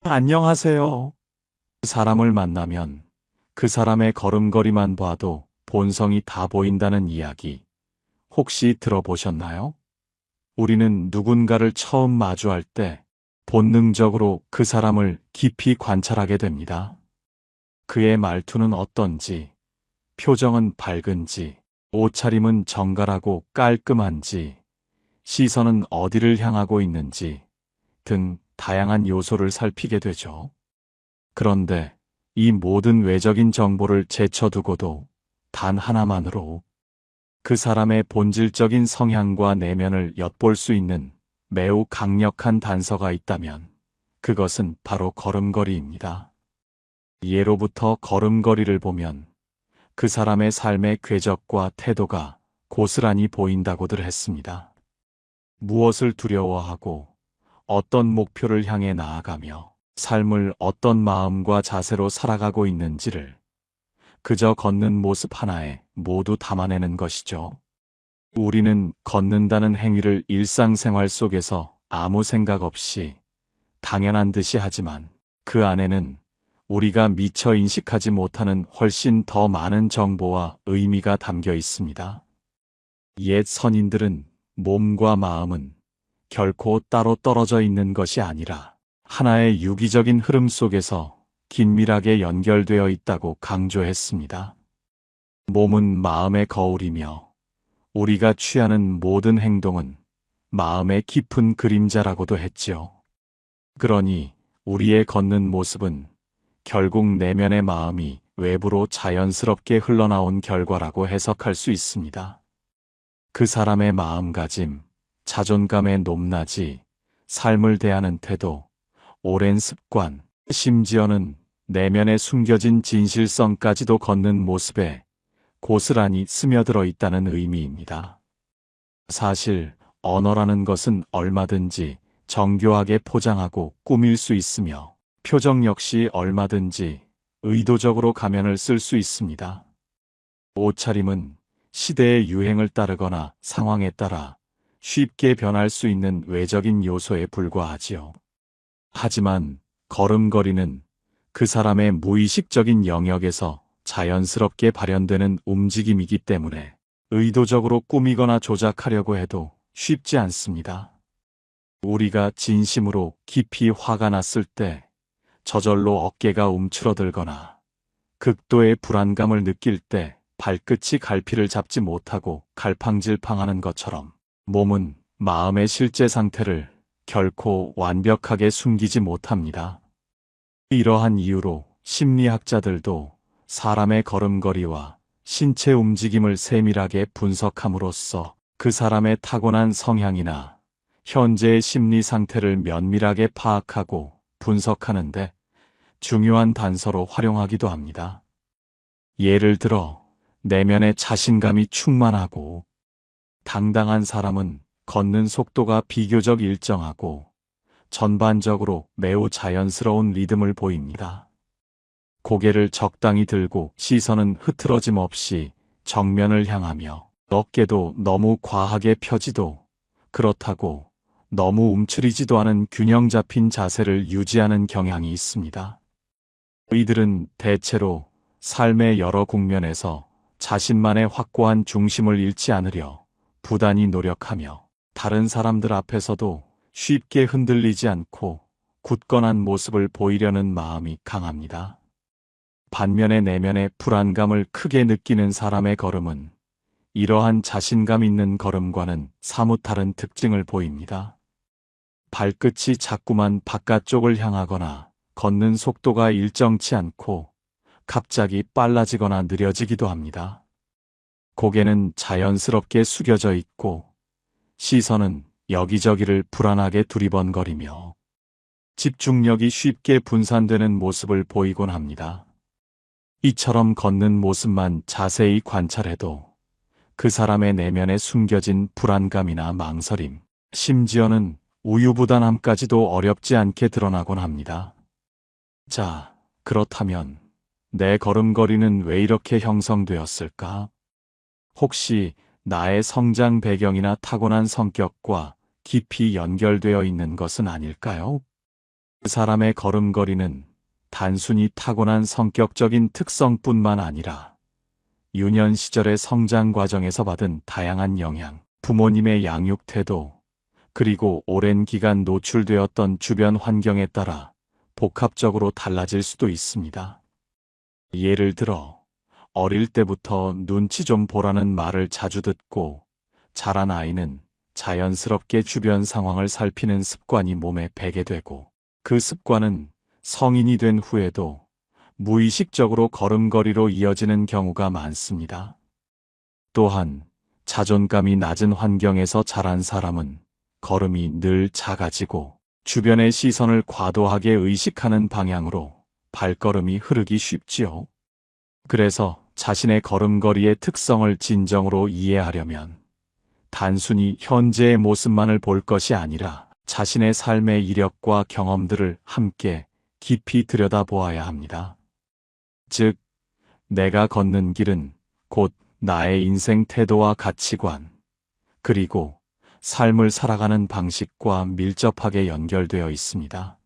안녕하세요. 사람을 만나면 그 사람의 걸음걸이만 봐도 본성이 다 보인다는 이야기 혹시 들어보셨나요? 우리는 누군가를 처음 마주할 때 본능적으로 그 사람을 깊이 관찰하게 됩니다. 그의 말투는 어떤지, 표정은 밝은지, 옷차림은 정갈하고 깔끔한지, 시선은 어디를 향하고 있는지 등 다양한 요소를 살피게 되죠. 그런데 이 모든 외적인 정보를 제쳐두고도 단 하나만으로 그 사람의 본질적인 성향과 내면을 엿볼 수 있는 매우 강력한 단서가 있다면 그것은 바로 걸음걸이입니다. 예로부터 걸음걸이를 보면 그 사람의 삶의 궤적과 태도가 고스란히 보인다고들 했습니다. 무엇을 두려워하고 어떤 목표를 향해 나아가며 삶을 어떤 마음과 자세로 살아가고 있는지를 그저 걷는 모습 하나에 모두 담아내는 것이죠. 우리는 걷는다는 행위를 일상생활 속에서 아무 생각 없이 당연한 듯이 하지만 그 안에는 우리가 미처 인식하지 못하는 훨씬 더 많은 정보와 의미가 담겨 있습니다. 옛 선인들은 몸과 마음은 결코 따로 떨어져 있는 것이 아니라 하나의 유기적인 흐름 속에서 긴밀하게 연결되어 있다고 강조했습니다. 몸은 마음의 거울이며 우리가 취하는 모든 행동은 마음의 깊은 그림자라고도 했지요. 그러니 우리의 걷는 모습은 결국 내면의 마음이 외부로 자연스럽게 흘러나온 결과라고 해석할 수 있습니다. 그 사람의 마음가짐, 자존감의 높낮이, 삶을 대하는 태도, 오랜 습관, 심지어는 내면에 숨겨진 진실성까지도 걷는 모습에 고스란히 스며들어 있다는 의미입니다. 사실 언어라는 것은 얼마든지 정교하게 포장하고 꾸밀 수 있으며 표정 역시 얼마든지 의도적으로 가면을 쓸 수 있습니다. 옷차림은 시대의 유행을 따르거나 상황에 따라 쉽게 변할 수 있는 외적인 요소에 불과하지요. 하지만 걸음걸이는 그 사람의 무의식적인 영역에서 자연스럽게 발현되는 움직임이기 때문에 의도적으로 꾸미거나 조작하려고 해도 쉽지 않습니다. 우리가 진심으로 깊이 화가 났을 때 저절로 어깨가 움츠러들거나 극도의 불안감을 느낄 때 발끝이 갈피를 잡지 못하고 갈팡질팡하는 것처럼 몸은 마음의 실제 상태를 결코 완벽하게 숨기지 못합니다. 이러한 이유로 심리학자들도 사람의 걸음걸이와 신체 움직임을 세밀하게 분석함으로써 그 사람의 타고난 성향이나 현재의 심리 상태를 면밀하게 파악하고 분석하는데 중요한 단서로 활용하기도 합니다. 예를 들어 내면의 자신감이 충만하고 당당한 사람은 걷는 속도가 비교적 일정하고 전반적으로 매우 자연스러운 리듬을 보입니다. 고개를 적당히 들고 시선은 흐트러짐 없이 정면을 향하며 어깨도 너무 과하게 펴지도 그렇다고 너무 움츠리지도 않은 균형 잡힌 자세를 유지하는 경향이 있습니다. 이들은 대체로 삶의 여러 국면에서 자신만의 확고한 중심을 잃지 않으려 부단히 노력하며 다른 사람들 앞에서도 쉽게 흔들리지 않고 굳건한 모습을 보이려는 마음이 강합니다. 반면에 내면의 불안감을 크게 느끼는 사람의 걸음은 이러한 자신감 있는 걸음과는 사뭇 다른 특징을 보입니다. 발끝이 자꾸만 바깥쪽을 향하거나 걷는 속도가 일정치 않고 갑자기 빨라지거나 느려지기도 합니다. 고개는 자연스럽게 숙여져 있고 시선은 여기저기를 불안하게 두리번거리며 집중력이 쉽게 분산되는 모습을 보이곤 합니다. 이처럼 걷는 모습만 자세히 관찰해도 그 사람의 내면에 숨겨진 불안감이나 망설임, 심지어는 우유부단함까지도 어렵지 않게 드러나곤 합니다. 자, 그렇다면 내 걸음걸이는 왜 이렇게 형성되었을까? 혹시 나의 성장 배경이나 타고난 성격과 깊이 연결되어 있는 것은 아닐까요? 그 사람의 걸음걸이는 단순히 타고난 성격적인 특성뿐만 아니라 유년 시절의 성장 과정에서 받은 다양한 영향, 부모님의 양육 태도, 그리고 오랜 기간 노출되었던 주변 환경에 따라 복합적으로 달라질 수도 있습니다. 예를 들어, 어릴 때부터 눈치 좀 보라는 말을 자주 듣고 자란 아이는 자연스럽게 주변 상황을 살피는 습관이 몸에 배게 되고, 그 습관은 성인이 된 후에도 무의식적으로 걸음걸이로 이어지는 경우가 많습니다. 또한 자존감이 낮은 환경에서 자란 사람은 걸음이 늘 작아지고 주변의 시선을 과도하게 의식하는 방향으로 발걸음이 흐르기 쉽지요. 그래서 자신의 걸음걸이의 특성을 진정으로 이해하려면 단순히 현재의 모습만을 볼 것이 아니라 자신의 삶의 이력과 경험들을 함께 깊이 들여다보아야 합니다. 즉, 내가 걷는 길은 곧 나의 인생 태도와 가치관, 그리고 삶을 살아가는 방식과 밀접하게 연결되어 있습니다.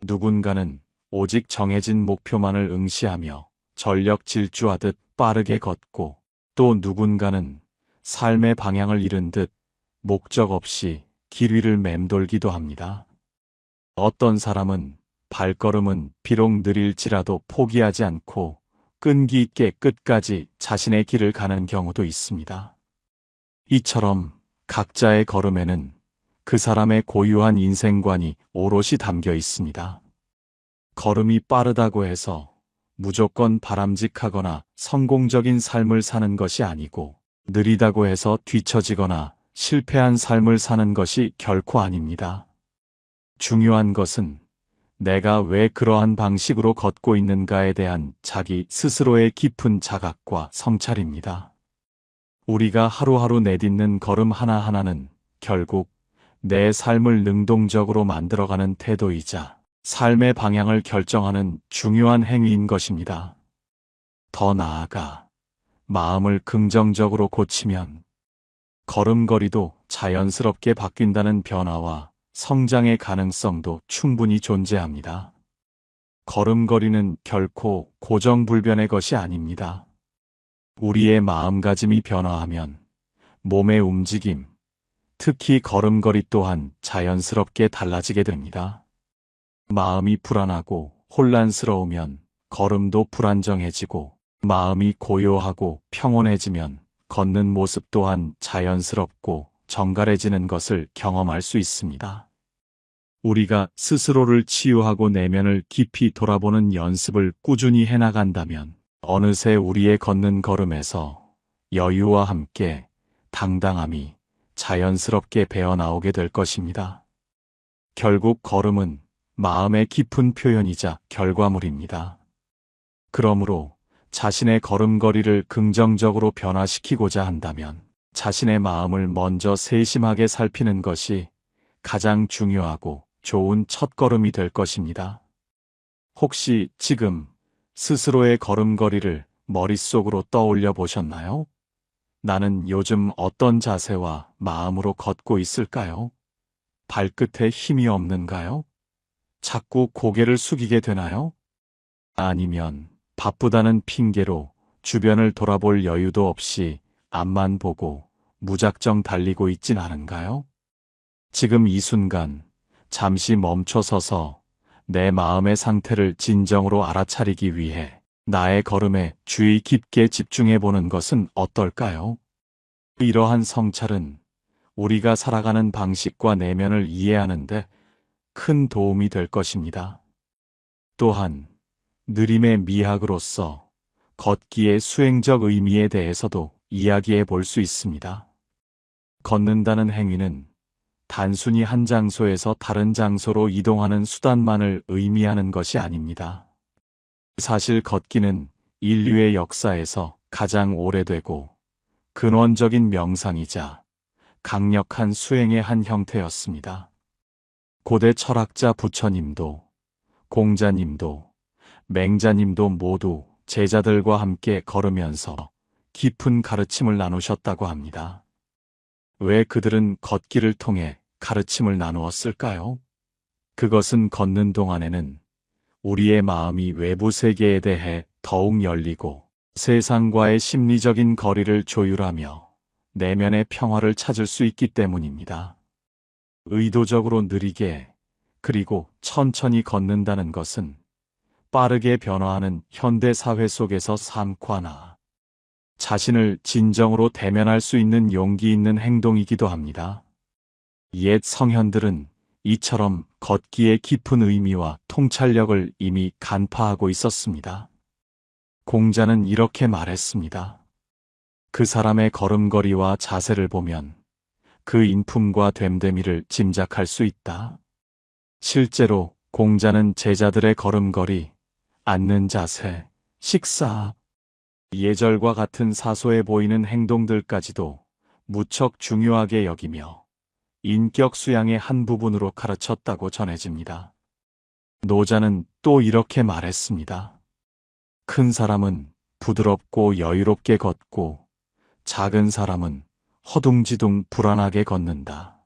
누군가는 오직 정해진 목표만을 응시하며 전력 질주하듯 빠르게 걷고, 또 누군가는 삶의 방향을 잃은 듯 목적 없이 길 위를 맴돌기도 합니다. 어떤 사람은 발걸음은 비록 느릴지라도 포기하지 않고 끈기 있게 끝까지 자신의 길을 가는 경우도 있습니다. 이처럼 각자의 걸음에는 그 사람의 고유한 인생관이 오롯이 담겨 있습니다. 걸음이 빠르다고 해서 무조건 바람직하거나 성공적인 삶을 사는 것이 아니고, 느리다고 해서 뒤처지거나 실패한 삶을 사는 것이 결코 아닙니다. 중요한 것은 내가 왜 그러한 방식으로 걷고 있는가에 대한 자기 스스로의 깊은 자각과 성찰입니다. 우리가 하루하루 내딛는 걸음 하나하나는 결국 내 삶을 능동적으로 만들어가는 태도이자 삶의 방향을 결정하는 중요한 행위인 것입니다. 더 나아가 마음을 긍정적으로 고치면 걸음걸이도 자연스럽게 바뀐다는 변화와 성장의 가능성도 충분히 존재합니다. 걸음걸이는 결코 고정불변의 것이 아닙니다. 우리의 마음가짐이 변화하면 몸의 움직임, 특히 걸음걸이 또한 자연스럽게 달라지게 됩니다. 마음이 불안하고 혼란스러우면 걸음도 불안정해지고, 마음이 고요하고 평온해지면 걷는 모습 또한 자연스럽고 정갈해지는 것을 경험할 수 있습니다. 우리가 스스로를 치유하고 내면을 깊이 돌아보는 연습을 꾸준히 해나간다면 어느새 우리의 걷는 걸음에서 여유와 함께 당당함이 자연스럽게 배어나오게 될 것입니다. 결국 걸음은 마음의 깊은 표현이자 결과물입니다. 그러므로 자신의 걸음걸이를 긍정적으로 변화시키고자 한다면 자신의 마음을 먼저 세심하게 살피는 것이 가장 중요하고 좋은 첫걸음이 될 것입니다. 혹시 지금 스스로의 걸음걸이를 머릿속으로 떠올려 보셨나요? 나는 요즘 어떤 자세와 마음으로 걷고 있을까요? 발끝에 힘이 없는가요? 자꾸 고개를 숙이게 되나요? 아니면 바쁘다는 핑계로 주변을 돌아볼 여유도 없이 앞만 보고 무작정 달리고 있진 않은가요? 지금 이 순간 잠시 멈춰서서 내 마음의 상태를 진정으로 알아차리기 위해 나의 걸음에 주의 깊게 집중해 보는 것은 어떨까요? 이러한 성찰은 우리가 살아가는 방식과 내면을 이해하는 데 큰 도움이 될 것입니다. 또한 느림의 미학으로서 걷기의 수행적 의미에 대해서도 이야기해 볼 수 있습니다. 걷는다는 행위는 단순히 한 장소에서 다른 장소로 이동하는 수단만을 의미하는 것이 아닙니다. 사실 걷기는 인류의 역사에서 가장 오래되고 근원적인 명상이자 강력한 수행의 한 형태였습니다. 고대 철학자 부처님도, 공자님도, 맹자님도 모두 제자들과 함께 걸으면서 깊은 가르침을 나누셨다고 합니다. 왜 그들은 걷기를 통해 가르침을 나누었을까요? 그것은 걷는 동안에는 우리의 마음이 외부 세계에 대해 더욱 열리고 세상과의 심리적인 거리를 조율하며 내면의 평화를 찾을 수 있기 때문입니다. 의도적으로 느리게 그리고 천천히 걷는다는 것은 빠르게 변화하는 현대 사회 속에서 삶과나 자신을 진정으로 대면할 수 있는 용기 있는 행동이기도 합니다. 옛 성현들은 이처럼 걷기의 깊은 의미와 통찰력을 이미 간파하고 있었습니다. 공자는 이렇게 말했습니다. 그 사람의 걸음걸이와 자세를 보면 그 인품과 됨됨이를 짐작할 수 있다. 실제로 공자는 제자들의 걸음걸이, 앉는 자세, 식사, 예절과 같은 사소해 보이는 행동들까지도 무척 중요하게 여기며 인격 수양의 한 부분으로 가르쳤다고 전해집니다. 노자는 또 이렇게 말했습니다. 큰 사람은 부드럽고 여유롭게 걷고 작은 사람은 허둥지둥 불안하게 걷는다.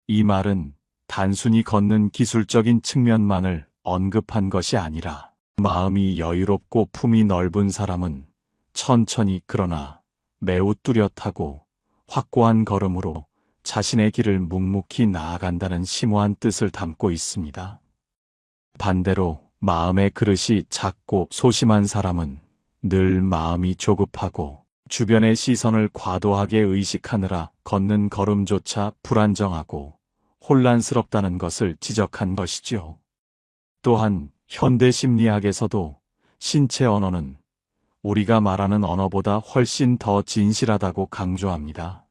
이 말은 단순히 걷는 기술적인 측면만을 언급한 것이 아니라 마음이 여유롭고 품이 넓은 사람은 천천히 그러나 매우 뚜렷하고 확고한 걸음으로 자신의 길을 묵묵히 나아간다는 심오한 뜻을 담고 있습니다. 반대로 마음의 그릇이 작고 소심한 사람은 늘 마음이 조급하고 주변의 시선을 과도하게 의식하느라 걷는 걸음조차 불안정하고 혼란스럽다는 것을 지적한 것이죠. 또한 현대 심리학에서도 신체 언어는 우리가 말하는 언어보다 훨씬 더 진실하다고 강조합니다.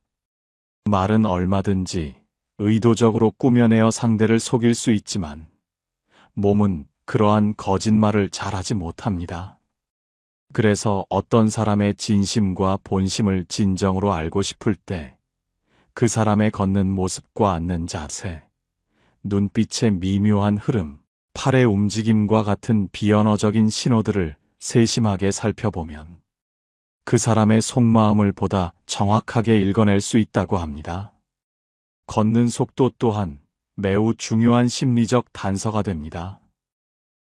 말은 얼마든지 의도적으로 꾸며내어 상대를 속일 수 있지만 몸은 그러한 거짓말을 잘하지 못합니다. 그래서 어떤 사람의 진심과 본심을 진정으로 알고 싶을 때 그 사람의 걷는 모습과 앉는 자세, 눈빛의 미묘한 흐름, 팔의 움직임과 같은 비언어적인 신호들을 세심하게 살펴보면 그 사람의 속마음을 보다 정확하게 읽어낼 수 있다고 합니다. 걷는 속도 또한 매우 중요한 심리적 단서가 됩니다.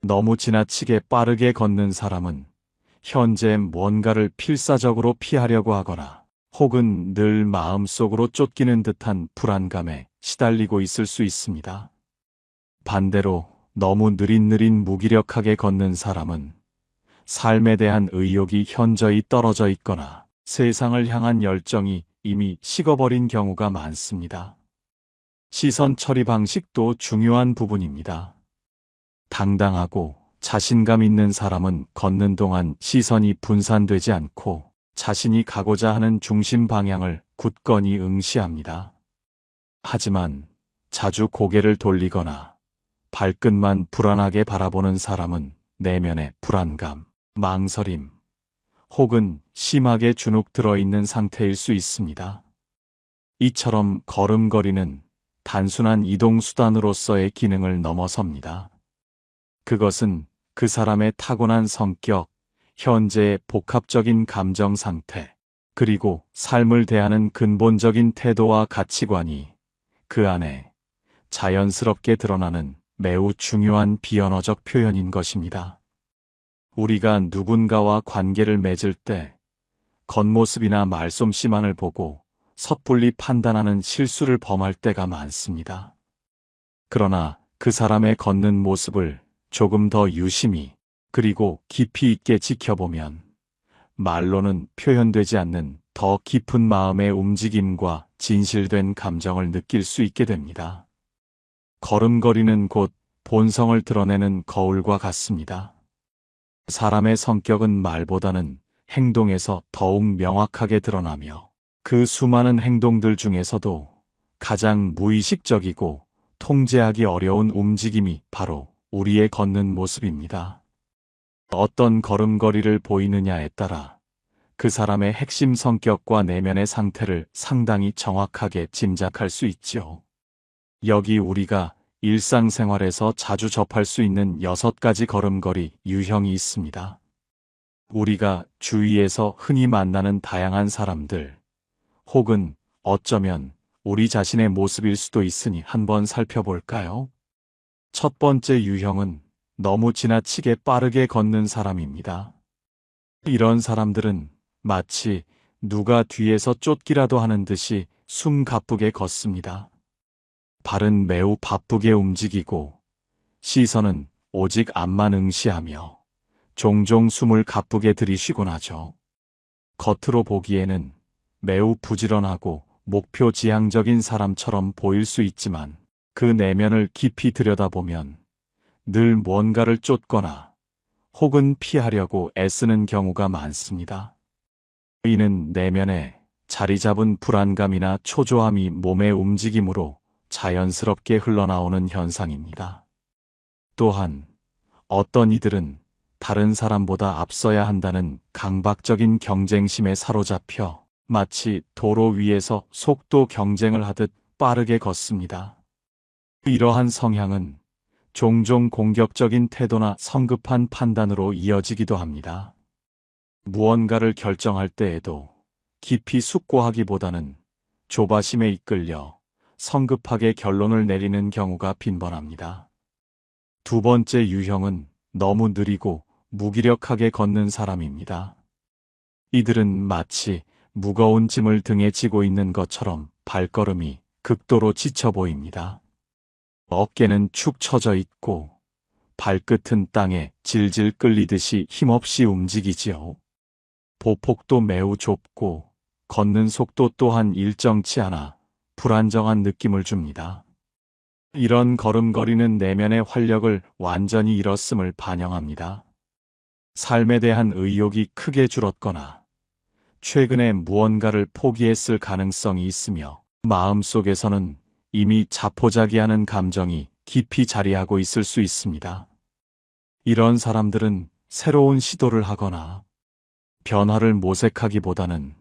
너무 지나치게 빠르게 걷는 사람은 현재 뭔가를 필사적으로 피하려고 하거나 혹은 늘 마음속으로 쫓기는 듯한 불안감에 시달리고 있을 수 있습니다. 반대로 너무 느릿느릿 무기력하게 걷는 사람은 삶에 대한 의욕이 현저히 떨어져 있거나 세상을 향한 열정이 이미 식어버린 경우가 많습니다. 시선 처리 방식도 중요한 부분입니다. 당당하고 자신감 있는 사람은 걷는 동안 시선이 분산되지 않고 자신이 가고자 하는 중심 방향을 굳건히 응시합니다. 하지만 자주 고개를 돌리거나 발끝만 불안하게 바라보는 사람은 내면의 불안감, 망설임, 혹은 심하게 주눅 들어 있는 상태일 수 있습니다. 이처럼 걸음걸이는 단순한 이동수단으로서의 기능을 넘어섭니다. 그것은 그 사람의 타고난 성격, 현재의 복합적인 감정 상태, 그리고 삶을 대하는 근본적인 태도와 가치관이 그 안에 자연스럽게 드러나는 매우 중요한 비언어적 표현인 것입니다. 우리가 누군가와 관계를 맺을 때 겉모습이나 말솜씨만을 보고 섣불리 판단하는 실수를 범할 때가 많습니다. 그러나 그 사람의 걷는 모습을 조금 더 유심히 그리고 깊이 있게 지켜보면 말로는 표현되지 않는 더 깊은 마음의 움직임과 진실된 감정을 느낄 수 있게 됩니다. 걸음걸이는 곧 본성을 드러내는 거울과 같습니다. 사람의 성격은 말보다는 행동에서 더욱 명확하게 드러나며 그 수많은 행동들 중에서도 가장 무의식적이고 통제하기 어려운 움직임이 바로 우리의 걷는 모습입니다. 어떤 걸음걸이를 보이느냐에 따라 그 사람의 핵심 성격과 내면의 상태를 상당히 정확하게 짐작할 수 있죠. 여기 우리가 일상생활에서 자주 접할 수 있는 6가지 걸음걸이 유형이 있습니다. 우리가 주위에서 흔히 만나는 다양한 사람들, 혹은 어쩌면 우리 자신의 모습일 수도 있으니 한번 살펴볼까요? 첫 번째 유형은 너무 지나치게 빠르게 걷는 사람입니다. 이런 사람들은 마치 누가 뒤에서 쫓기라도 하는 듯이 숨가쁘게 걷습니다. 발은 매우 바쁘게 움직이고 시선은 오직 앞만 응시하며 종종 숨을 가쁘게 들이쉬곤 하죠. 겉으로 보기에는 매우 부지런하고 목표 지향적인 사람처럼 보일 수 있지만 그 내면을 깊이 들여다보면 늘 뭔가를 쫓거나 혹은 피하려고 애쓰는 경우가 많습니다. 이는 내면에 자리 잡은 불안감이나 초조함이 몸의 움직임으로 자연스럽게 흘러나오는 현상입니다. 또한 어떤 이들은 다른 사람보다 앞서야 한다는 강박적인 경쟁심에 사로잡혀 마치 도로 위에서 속도 경쟁을 하듯 빠르게 걷습니다. 이러한 성향은 종종 공격적인 태도나 성급한 판단으로 이어지기도 합니다. 무언가를 결정할 때에도 깊이 숙고하기보다는 조바심에 이끌려 성급하게 결론을 내리는 경우가 빈번합니다. 두 번째 유형은 너무 느리고 무기력하게 걷는 사람입니다. 이들은 마치 무거운 짐을 등에 지고 있는 것처럼 발걸음이 극도로 지쳐 보입니다. 어깨는 축 처져 있고 발끝은 땅에 질질 끌리듯이 힘없이 움직이지요. 보폭도 매우 좁고 걷는 속도 또한 일정치 않아 불안정한 느낌을 줍니다. 이런 걸음걸이는 내면의 활력을 완전히 잃었음을 반영합니다. 삶에 대한 의욕이 크게 줄었거나 최근에 무언가를 포기했을 가능성이 있으며 마음속에서는 이미 자포자기하는 감정이 깊이 자리하고 있을 수 있습니다. 이런 사람들은 새로운 시도를 하거나 변화를 모색하기보다는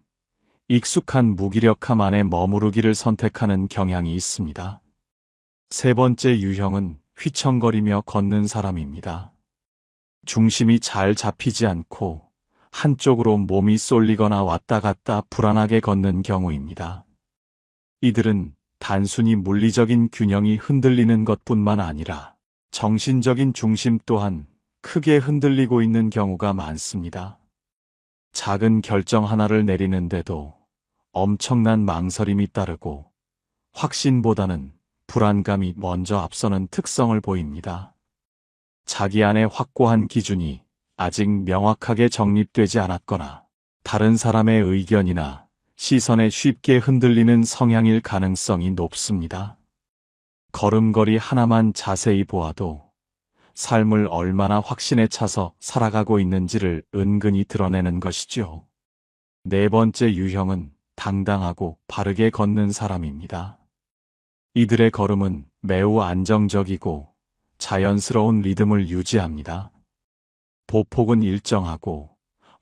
익숙한 무기력함 안에 머무르기를 선택하는 경향이 있습니다. 세 번째 유형은 휘청거리며 걷는 사람입니다. 중심이 잘 잡히지 않고 한쪽으로 몸이 쏠리거나 왔다 갔다 불안하게 걷는 경우입니다. 이들은 단순히 물리적인 균형이 흔들리는 것뿐만 아니라 정신적인 중심 또한 크게 흔들리고 있는 경우가 많습니다. 작은 결정 하나를 내리는데도 엄청난 망설임이 따르고 확신보다는 불안감이 먼저 앞서는 특성을 보입니다. 자기 안에 확고한 기준이 아직 명확하게 정립되지 않았거나 다른 사람의 의견이나 시선에 쉽게 흔들리는 성향일 가능성이 높습니다. 걸음걸이 하나만 자세히 보아도 삶을 얼마나 확신에 차서 살아가고 있는지를 은근히 드러내는 것이죠. 네 번째 유형은 당당하고 바르게 걷는 사람입니다. 이들의 걸음은 매우 안정적이고 자연스러운 리듬을 유지합니다. 보폭은 일정하고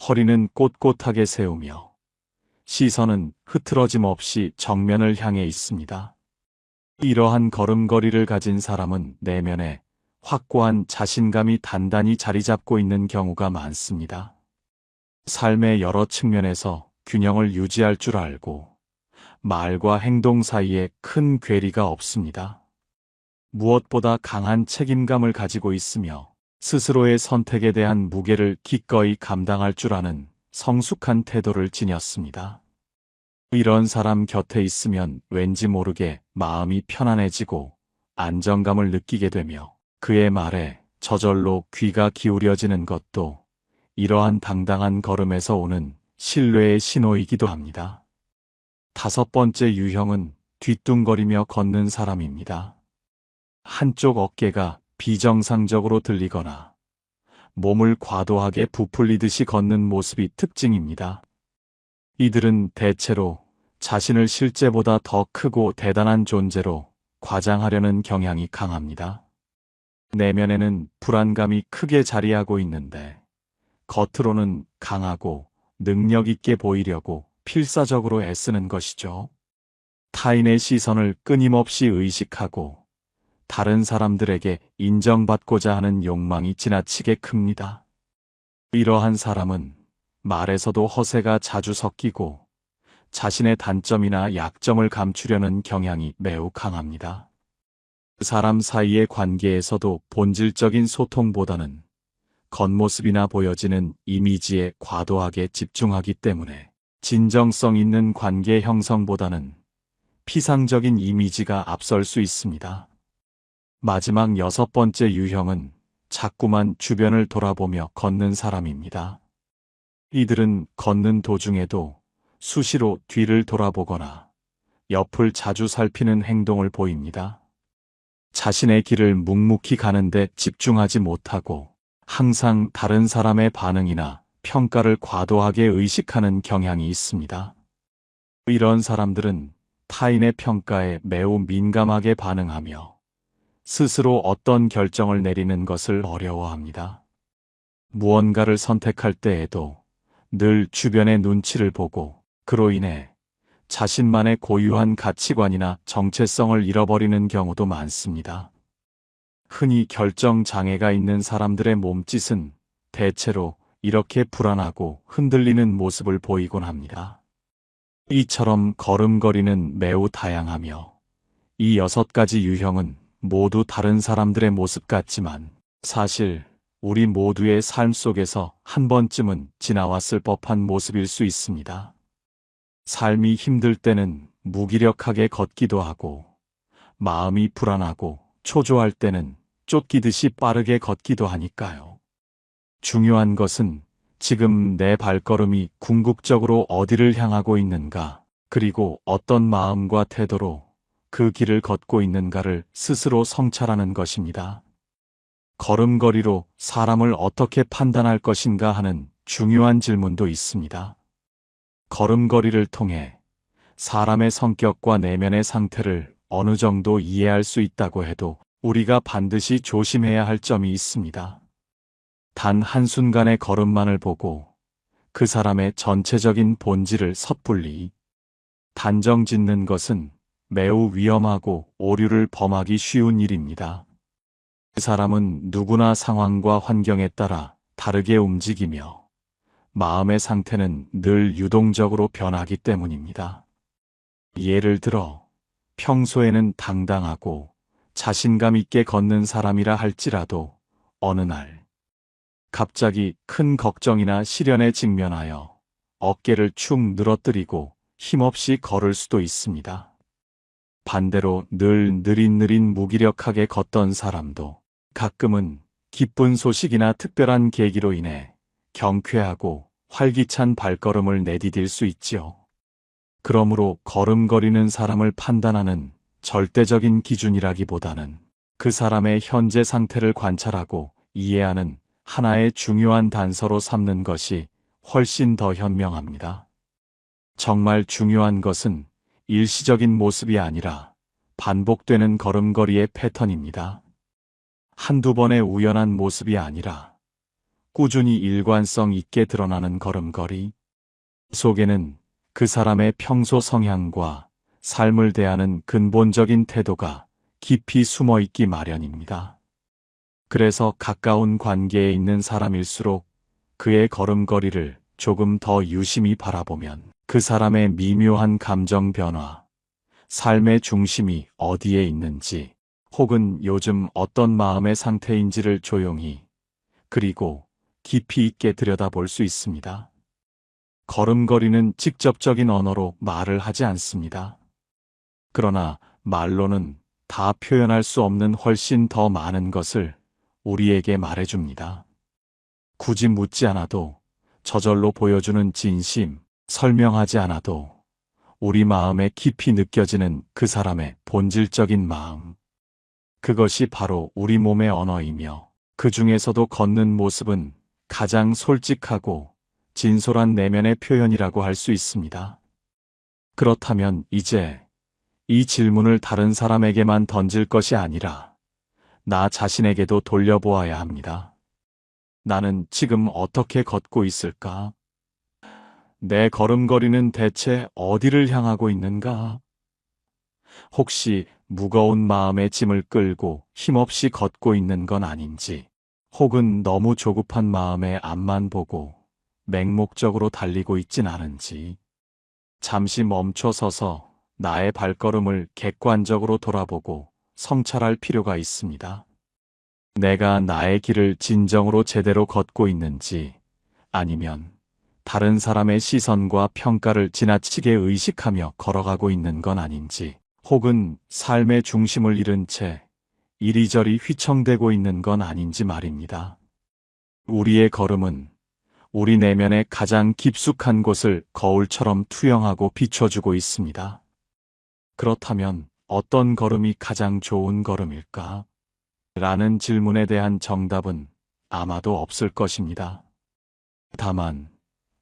허리는 꼿꼿하게 세우며 시선은 흐트러짐 없이 정면을 향해 있습니다. 이러한 걸음걸이를 가진 사람은 내면에 확고한 자신감이 단단히 자리 잡고 있는 경우가 많습니다. 삶의 여러 측면에서 균형을 유지할 줄 알고 말과 행동 사이에 큰 괴리가 없습니다. 무엇보다 강한 책임감을 가지고 있으며 스스로의 선택에 대한 무게를 기꺼이 감당할 줄 아는 성숙한 태도를 지녔습니다. 이런 사람 곁에 있으면 왠지 모르게 마음이 편안해지고 안정감을 느끼게 되며 그의 말에 저절로 귀가 기울여지는 것도 이러한 당당한 걸음에서 오는 신뢰의 신호이기도 합니다. 다섯 번째 유형은 뒤뚱거리며 걷는 사람입니다. 한쪽 어깨가 비정상적으로 들리거나 몸을 과도하게 부풀리듯이 걷는 모습이 특징입니다. 이들은 대체로 자신을 실제보다 더 크고 대단한 존재로 과장하려는 경향이 강합니다. 내면에는 불안감이 크게 자리하고 있는데 겉으로는 강하고 능력 있게 보이려고 필사적으로 애쓰는 것이죠. 타인의 시선을 끊임없이 의식하고 다른 사람들에게 인정받고자 하는 욕망이 지나치게 큽니다. 이러한 사람은 말에서도 허세가 자주 섞이고 자신의 단점이나 약점을 감추려는 경향이 매우 강합니다. 사람 사이의 관계에서도 본질적인 소통보다는 겉모습이나 보여지는 이미지에 과도하게 집중하기 때문에 진정성 있는 관계 형성보다는 피상적인 이미지가 앞설 수 있습니다. 마지막 6번째 유형은 자꾸만 주변을 돌아보며 걷는 사람입니다. 이들은 걷는 도중에도 수시로 뒤를 돌아보거나 옆을 자주 살피는 행동을 보입니다. 자신의 길을 묵묵히 가는데 집중하지 못하고 항상 다른 사람의 반응이나 평가를 과도하게 의식하는 경향이 있습니다. 이런 사람들은 타인의 평가에 매우 민감하게 반응하며 스스로 어떤 결정을 내리는 것을 어려워합니다. 무언가를 선택할 때에도 늘 주변의 눈치를 보고 그로 인해 자신만의 고유한 가치관이나 정체성을 잃어버리는 경우도 많습니다. 흔히 결정 장애가 있는 사람들의 몸짓은 대체로 이렇게 불안하고 흔들리는 모습을 보이곤 합니다. 이처럼 걸음걸이는 매우 다양하며 이 6가지 유형은 모두 다른 사람들의 모습 같지만 사실 우리 모두의 삶 속에서 한 번쯤은 지나왔을 법한 모습일 수 있습니다. 삶이 힘들 때는 무기력하게 걷기도 하고 마음이 불안하고 초조할 때는 쫓기듯이 빠르게 걷기도 하니까요. 중요한 것은 지금 내 발걸음이 궁극적으로 어디를 향하고 있는가, 그리고 어떤 마음과 태도로 그 길을 걷고 있는가를 스스로 성찰하는 것입니다. 걸음걸이로 사람을 어떻게 판단할 것인가 하는 중요한 질문도 있습니다. 걸음걸이를 통해 사람의 성격과 내면의 상태를 어느 정도 이해할 수 있다고 해도 우리가 반드시 조심해야 할 점이 있습니다. 단 한순간의 걸음만을 보고 그 사람의 전체적인 본질을 섣불리 단정 짓는 것은 매우 위험하고 오류를 범하기 쉬운 일입니다. 그 사람은 누구나 상황과 환경에 따라 다르게 움직이며 마음의 상태는 늘 유동적으로 변하기 때문입니다. 예를 들어 평소에는 당당하고 자신감 있게 걷는 사람이라 할지라도 어느 날 갑자기 큰 걱정이나 시련에 직면하여 어깨를 축 늘어뜨리고 힘없이 걸을 수도 있습니다. 반대로 늘 느릿느릿 무기력하게 걷던 사람도 가끔은 기쁜 소식이나 특별한 계기로 인해 경쾌하고 활기찬 발걸음을 내디딜 수 있지요. 그러므로 걸음걸이는 사람을 판단하는 절대적인 기준이라기보다는 그 사람의 현재 상태를 관찰하고 이해하는 하나의 중요한 단서로 삼는 것이 훨씬 더 현명합니다. 정말 중요한 것은 일시적인 모습이 아니라 반복되는 걸음걸이의 패턴입니다. 한두 번의 우연한 모습이 아니라 꾸준히 일관성 있게 드러나는 걸음걸이 속에는 그 사람의 평소 성향과 삶을 대하는 근본적인 태도가 깊이 숨어 있기 마련입니다. 그래서 가까운 관계에 있는 사람일수록 그의 걸음걸이를 조금 더 유심히 바라보면 그 사람의 미묘한 감정 변화, 삶의 중심이 어디에 있는지, 혹은 요즘 어떤 마음의 상태인지를 조용히 그리고 깊이 있게 들여다볼 수 있습니다. 걸음걸이는 직접적인 언어로 말을 하지 않습니다. 그러나 말로는 다 표현할 수 없는 훨씬 더 많은 것을 우리에게 말해줍니다. 굳이 묻지 않아도 저절로 보여주는 진심, 설명하지 않아도 우리 마음에 깊이 느껴지는 그 사람의 본질적인 마음. 그것이 바로 우리 몸의 언어이며 그 중에서도 걷는 모습은 가장 솔직하고 진솔한 내면의 표현이라고 할 수 있습니다. 그렇다면 이제 이 질문을 다른 사람에게만 던질 것이 아니라 나 자신에게도 돌려보아야 합니다. 나는 지금 어떻게 걷고 있을까? 내 걸음걸이는 대체 어디를 향하고 있는가? 혹시 무거운 마음의 짐을 끌고 힘없이 걷고 있는 건 아닌지, 혹은 너무 조급한 마음에 앞만 보고 맹목적으로 달리고 있진 않은지, 잠시 멈춰서서 나의 발걸음을 객관적으로 돌아보고 성찰할 필요가 있습니다. 내가 나의 길을 진정으로 제대로 걷고 있는지, 아니면 다른 사람의 시선과 평가를 지나치게 의식하며 걸어가고 있는 건 아닌지, 혹은 삶의 중심을 잃은 채 이리저리 휘청대고 있는 건 아닌지 말입니다. 우리의 걸음은 우리 내면의 가장 깊숙한 곳을 거울처럼 투영하고 비춰주고 있습니다. 그렇다면 어떤 걸음이 가장 좋은 걸음일까? 라는 질문에 대한 정답은 아마도 없을 것입니다. 다만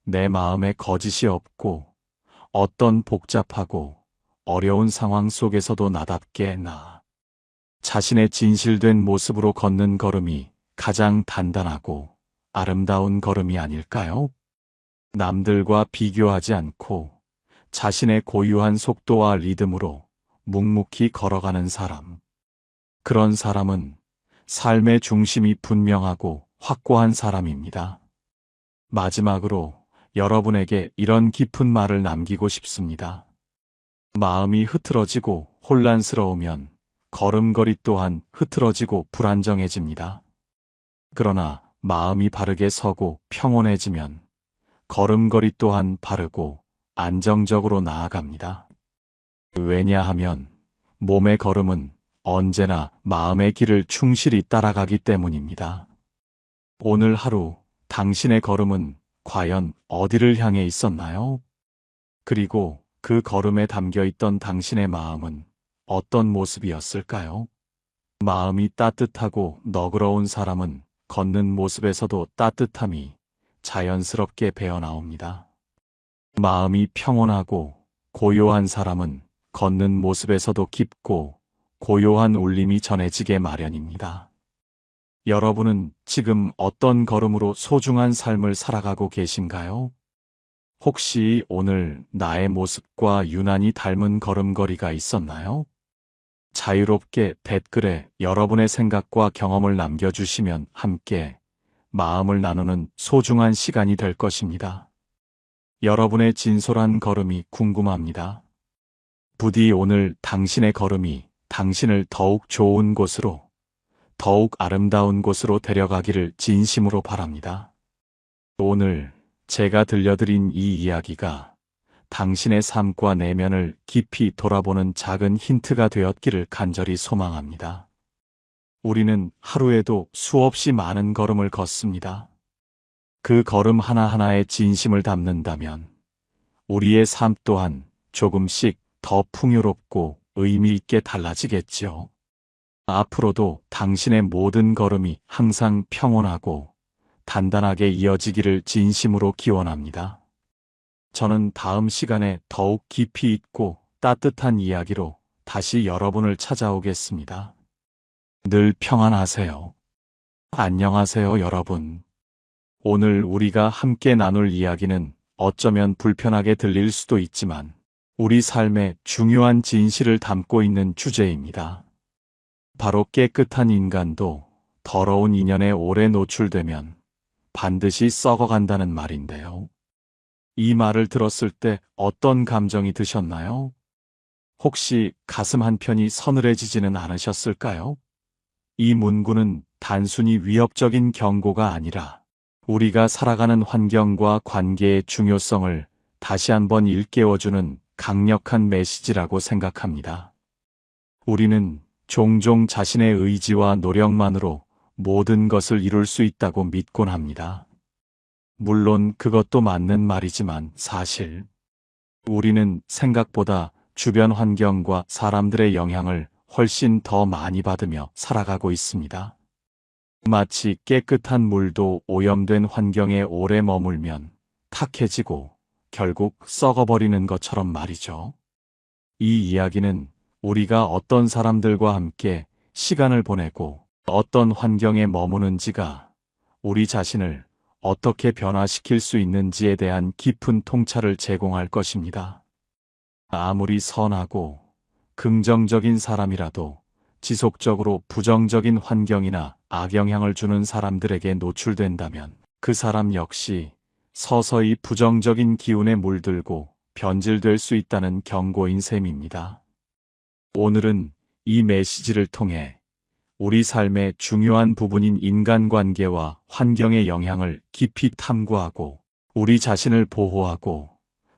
내 마음에 거짓이 없고 어떤 복잡하고 어려운 상황 속에서도 나답게 자신의 진실된 모습으로 걷는 걸음이 가장 단단하고 아름다운 걸음이 아닐까요? 남들과 비교하지 않고 자신의 고유한 속도와 리듬으로 묵묵히 걸어가는 사람. 그런 사람은 삶의 중심이 분명하고 확고한 사람입니다. 마지막으로 여러분에게 이런 깊은 말을 남기고 싶습니다. 마음이 흐트러지고 혼란스러우면 걸음걸이 또한 흐트러지고 불안정해집니다. 그러나 마음이 바르게 서고 평온해지면 걸음걸이 또한 바르고 안정적으로 나아갑니다. 왜냐하면 몸의 걸음은 언제나 마음의 길을 충실히 따라가기 때문입니다. 오늘 하루 당신의 걸음은 과연 어디를 향해 있었나요? 그리고 그 걸음에 담겨 있던 당신의 마음은 어떤 모습이었을까요? 마음이 따뜻하고 너그러운 사람은 걷는 모습에서도 따뜻함이 자연스럽게 배어나옵니다. 마음이 평온하고 고요한 사람은 걷는 모습에서도 깊고 고요한 울림이 전해지게 마련입니다. 여러분은 지금 어떤 걸음으로 소중한 삶을 살아가고 계신가요? 혹시 오늘 나의 모습과 유난히 닮은 걸음걸이가 있었나요? 자유롭게 댓글에 여러분의 생각과 경험을 남겨주시면 함께 마음을 나누는 소중한 시간이 될 것입니다. 여러분의 진솔한 걸음이 궁금합니다. 부디 오늘 당신의 걸음이 당신을 더욱 좋은 곳으로, 더욱 아름다운 곳으로 데려가기를 진심으로 바랍니다. 오늘 제가 들려드린 이 이야기가 당신의 삶과 내면을 깊이 돌아보는 작은 힌트가 되었기를 간절히 소망합니다. 우리는 하루에도 수없이 많은 걸음을 걷습니다. 그 걸음 하나하나에 진심을 담는다면 우리의 삶 또한 조금씩 더 풍요롭고 의미 있게 달라지겠지요. 앞으로도 당신의 모든 걸음이 항상 평온하고 단단하게 이어지기를 진심으로 기원합니다. 저는 다음 시간에 더욱 깊이 있고 따뜻한 이야기로 다시 여러분을 찾아오겠습니다. 늘 평안하세요. 안녕하세요, 여러분. 오늘 우리가 함께 나눌 이야기는 어쩌면 불편하게 들릴 수도 있지만 우리 삶의 중요한 진실을 담고 있는 주제입니다. 바로 깨끗한 인간도 더러운 인연에 오래 노출되면 반드시 썩어간다는 말인데요. 이 말을 들었을 때 어떤 감정이 드셨나요? 혹시 가슴 한편이 서늘해지지는 않으셨을까요? 이 문구는 단순히 위협적인 경고가 아니라 우리가 살아가는 환경과 관계의 중요성을 다시 한번 일깨워주는 강력한 메시지라고 생각합니다. 우리는 종종 자신의 의지와 노력만으로 모든 것을 이룰 수 있다고 믿곤 합니다. 물론 그것도 맞는 말이지만 사실 우리는 생각보다 주변 환경과 사람들의 영향을 훨씬 더 많이 받으며 살아가고 있습니다. 마치 깨끗한 물도 오염된 환경에 오래 머물면 탁해지고 결국 썩어버리는 것처럼 말이죠. 이 이야기는 우리가 어떤 사람들과 함께 시간을 보내고 어떤 환경에 머무는지가 우리 자신을 어떻게 변화시킬 수 있는지에 대한 깊은 통찰을 제공할 것입니다. 아무리 선하고 긍정적인 사람이라도 지속적으로 부정적인 환경이나 악영향을 주는 사람들에게 노출된다면 그 사람 역시 서서히 부정적인 기운에 물들고 변질될 수 있다는 경고인 셈입니다. 오늘은 이 메시지를 통해 우리 삶의 중요한 부분인 인간관계와 환경의 영향을 깊이 탐구하고 우리 자신을 보호하고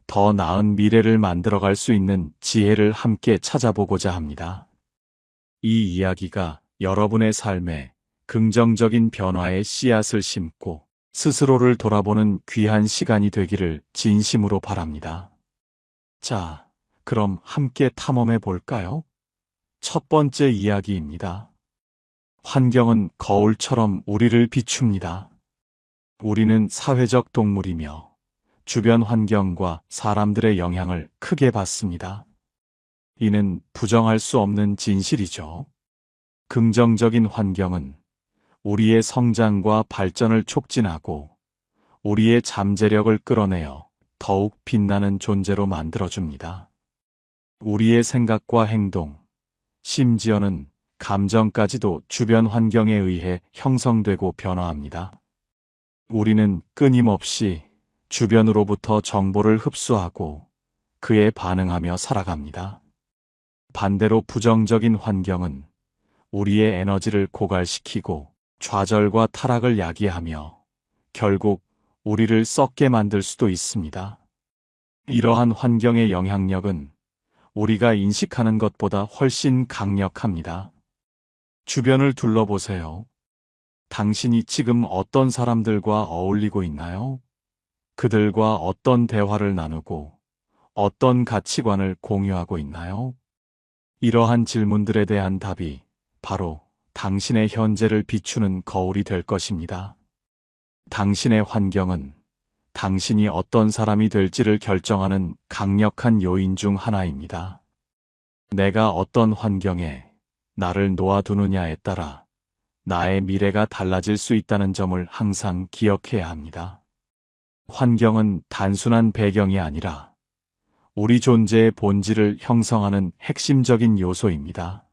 더 나은 미래를 만들어갈 수 있는 지혜를 함께 찾아보고자 합니다. 이 이야기가 여러분의 삶에 긍정적인 변화의 씨앗을 심고 스스로를 돌아보는 귀한 시간이 되기를 진심으로 바랍니다. 자, 그럼 함께 탐험해 볼까요? 첫 번째 이야기입니다. 환경은 거울처럼 우리를 비춥니다. 우리는 사회적 동물이며 주변 환경과 사람들의 영향을 크게 받습니다. 이는 부정할 수 없는 진실이죠. 긍정적인 환경은 우리의 성장과 발전을 촉진하고 우리의 잠재력을 끌어내어 더욱 빛나는 존재로 만들어줍니다. 우리의 생각과 행동, 심지어는 감정까지도 주변 환경에 의해 형성되고 변화합니다. 우리는 끊임없이 주변으로부터 정보를 흡수하고 그에 반응하며 살아갑니다. 반대로 부정적인 환경은 우리의 에너지를 고갈시키고 좌절과 타락을 야기하며 결국 우리를 썩게 만들 수도 있습니다. 이러한 환경의 영향력은 우리가 인식하는 것보다 훨씬 강력합니다. 주변을 둘러보세요. 당신이 지금 어떤 사람들과 어울리고 있나요? 그들과 어떤 대화를 나누고 어떤 가치관을 공유하고 있나요? 이러한 질문들에 대한 답이 바로 당신의 현재를 비추는 거울이 될 것입니다. 당신의 환경은 당신이 어떤 사람이 될지를 결정하는 강력한 요인 중 하나입니다. 내가 어떤 환경에 나를 놓아두느냐에 따라 나의 미래가 달라질 수 있다는 점을 항상 기억해야 합니다. 환경은 단순한 배경이 아니라 우리 존재의 본질을 형성하는 핵심적인 요소입니다.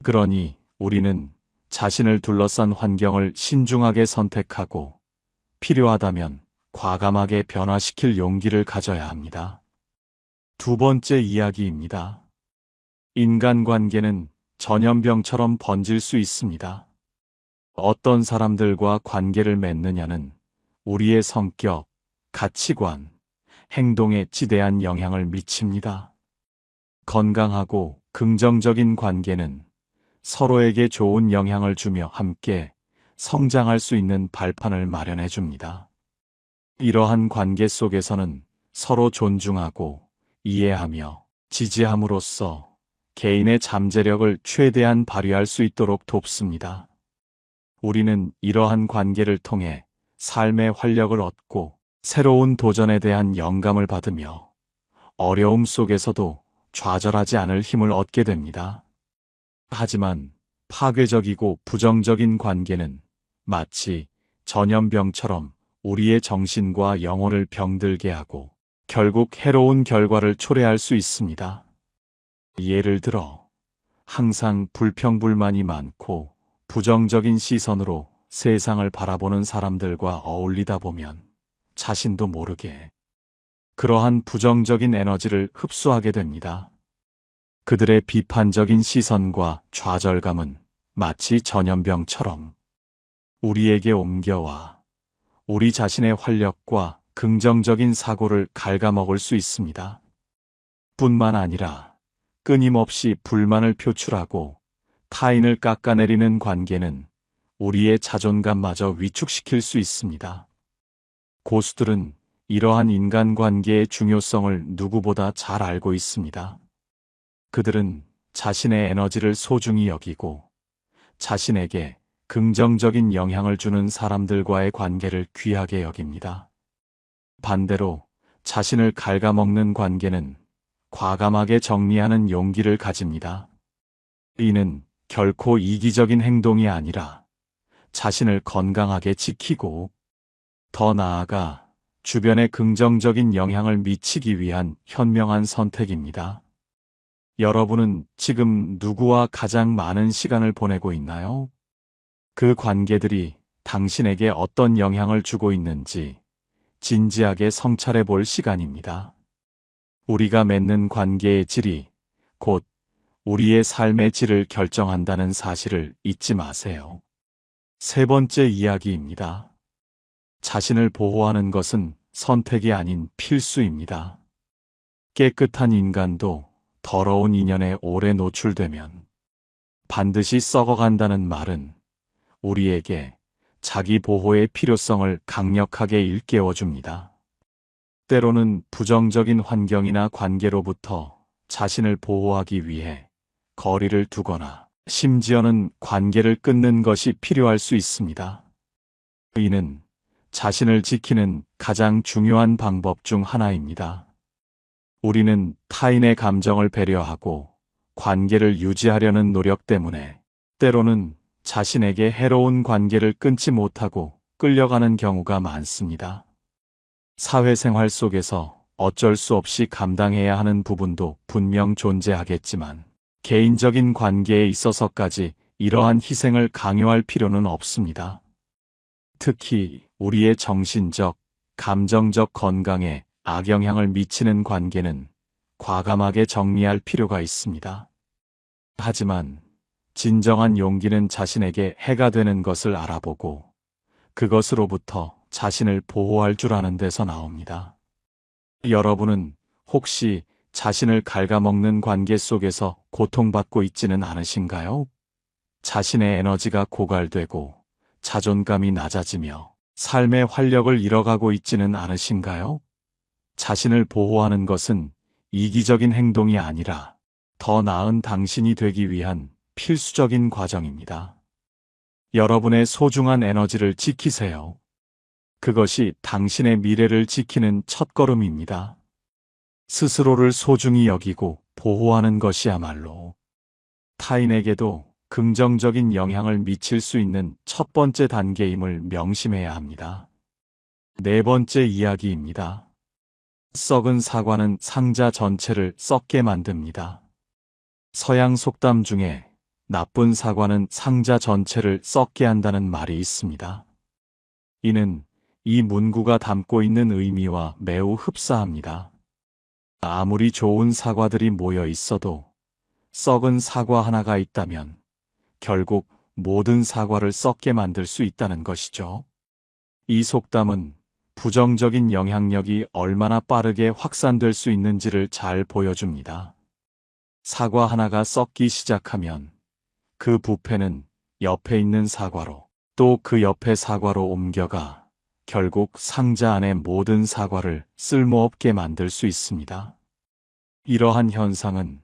그러니 우리는 자신을 둘러싼 환경을 신중하게 선택하고 필요하다면 과감하게 변화시킬 용기를 가져야 합니다. 두 번째 이야기입니다. 인간관계는 전염병처럼 번질 수 있습니다. 어떤 사람들과 관계를 맺느냐는 우리의 성격, 가치관, 행동에 지대한 영향을 미칩니다. 건강하고 긍정적인 관계는 서로에게 좋은 영향을 주며 함께 성장할 수 있는 발판을 마련해 줍니다. 이러한 관계 속에서는 서로 존중하고 이해하며 지지함으로써 개인의 잠재력을 최대한 발휘할 수 있도록 돕습니다. 우리는 이러한 관계를 통해 삶의 활력을 얻고 새로운 도전에 대한 영감을 받으며 어려움 속에서도 좌절하지 않을 힘을 얻게 됩니다. 하지만 파괴적이고 부정적인 관계는 마치 전염병처럼 우리의 정신과 영혼을 병들게 하고 결국 해로운 결과를 초래할 수 있습니다. 예를 들어 항상 불평불만이 많고 부정적인 시선으로 세상을 바라보는 사람들과 어울리다 보면 자신도 모르게 그러한 부정적인 에너지를 흡수하게 됩니다. 그들의 비판적인 시선과 좌절감은 마치 전염병처럼 우리에게 옮겨와 우리 자신의 활력과 긍정적인 사고를 갉아먹을 수 있습니다. 뿐만 아니라 끊임없이 불만을 표출하고 타인을 깎아내리는 관계는 우리의 자존감마저 위축시킬 수 있습니다. 고수들은 이러한 인간관계의 중요성을 누구보다 잘 알고 있습니다. 그들은 자신의 에너지를 소중히 여기고 자신에게 긍정적인 영향을 주는 사람들과의 관계를 귀하게 여깁니다. 반대로 자신을 갉아먹는 관계는 과감하게 정리하는 용기를 가집니다. 이는 결코 이기적인 행동이 아니라 자신을 건강하게 지키고 더 나아가 주변에 긍정적인 영향을 미치기 위한 현명한 선택입니다. 여러분은 지금 누구와 가장 많은 시간을 보내고 있나요? 그 관계들이 당신에게 어떤 영향을 주고 있는지 진지하게 성찰해 볼 시간입니다. 우리가 맺는 관계의 질이 곧 우리의 삶의 질을 결정한다는 사실을 잊지 마세요. 세 번째 이야기입니다. 자신을 보호하는 것은 선택이 아닌 필수입니다. 깨끗한 인간도 더러운 인연에 오래 노출되면 반드시 썩어간다는 말은 우리에게 자기 보호의 필요성을 강력하게 일깨워줍니다. 때로는 부정적인 환경이나 관계로부터 자신을 보호하기 위해 거리를 두거나 심지어는 관계를 끊는 것이 필요할 수 있습니다. 이는 자신을 지키는 가장 중요한 방법 중 하나입니다. 우리는 타인의 감정을 배려하고 관계를 유지하려는 노력 때문에 때로는 자신에게 해로운 관계를 끊지 못하고 끌려가는 경우가 많습니다. 사회생활 속에서 어쩔 수 없이 감당해야 하는 부분도 분명 존재하겠지만 개인적인 관계에 있어서까지 이러한 희생을 강요할 필요는 없습니다. 특히 우리의 정신적, 감정적 건강에 악영향을 미치는 관계는 과감하게 정리할 필요가 있습니다. 하지만 진정한 용기는 자신에게 해가 되는 것을 알아보고 그것으로부터 자신을 보호할 줄 아는 데서 나옵니다. 여러분은 혹시 자신을 갉아먹는 관계 속에서 고통받고 있지는 않으신가요? 자신의 에너지가 고갈되고 자존감이 낮아지며 삶의 활력을 잃어가고 있지는 않으신가요? 자신을 보호하는 것은 이기적인 행동이 아니라 더 나은 당신이 되기 위한 필수적인 과정입니다. 여러분의 소중한 에너지를 지키세요. 그것이 당신의 미래를 지키는 첫걸음입니다. 스스로를 소중히 여기고 보호하는 것이야말로 타인에게도 긍정적인 영향을 미칠 수 있는 첫 번째 단계임을 명심해야 합니다. 네 번째 이야기입니다. 썩은 사과는 상자 전체를 썩게 만듭니다. 서양 속담 중에 나쁜 사과는 상자 전체를 썩게 한다는 말이 있습니다. 이는 이 문구가 담고 있는 의미와 매우 흡사합니다. 아무리 좋은 사과들이 모여 있어도 썩은 사과 하나가 있다면 결국 모든 사과를 썩게 만들 수 있다는 것이죠. 이 속담은 부정적인 영향력이 얼마나 빠르게 확산될 수 있는지를 잘 보여줍니다. 사과 하나가 썩기 시작하면 그 부패는 옆에 있는 사과로 또 그 옆에 사과로 옮겨가 결국 상자 안의 모든 사과를 쓸모없게 만들 수 있습니다. 이러한 현상은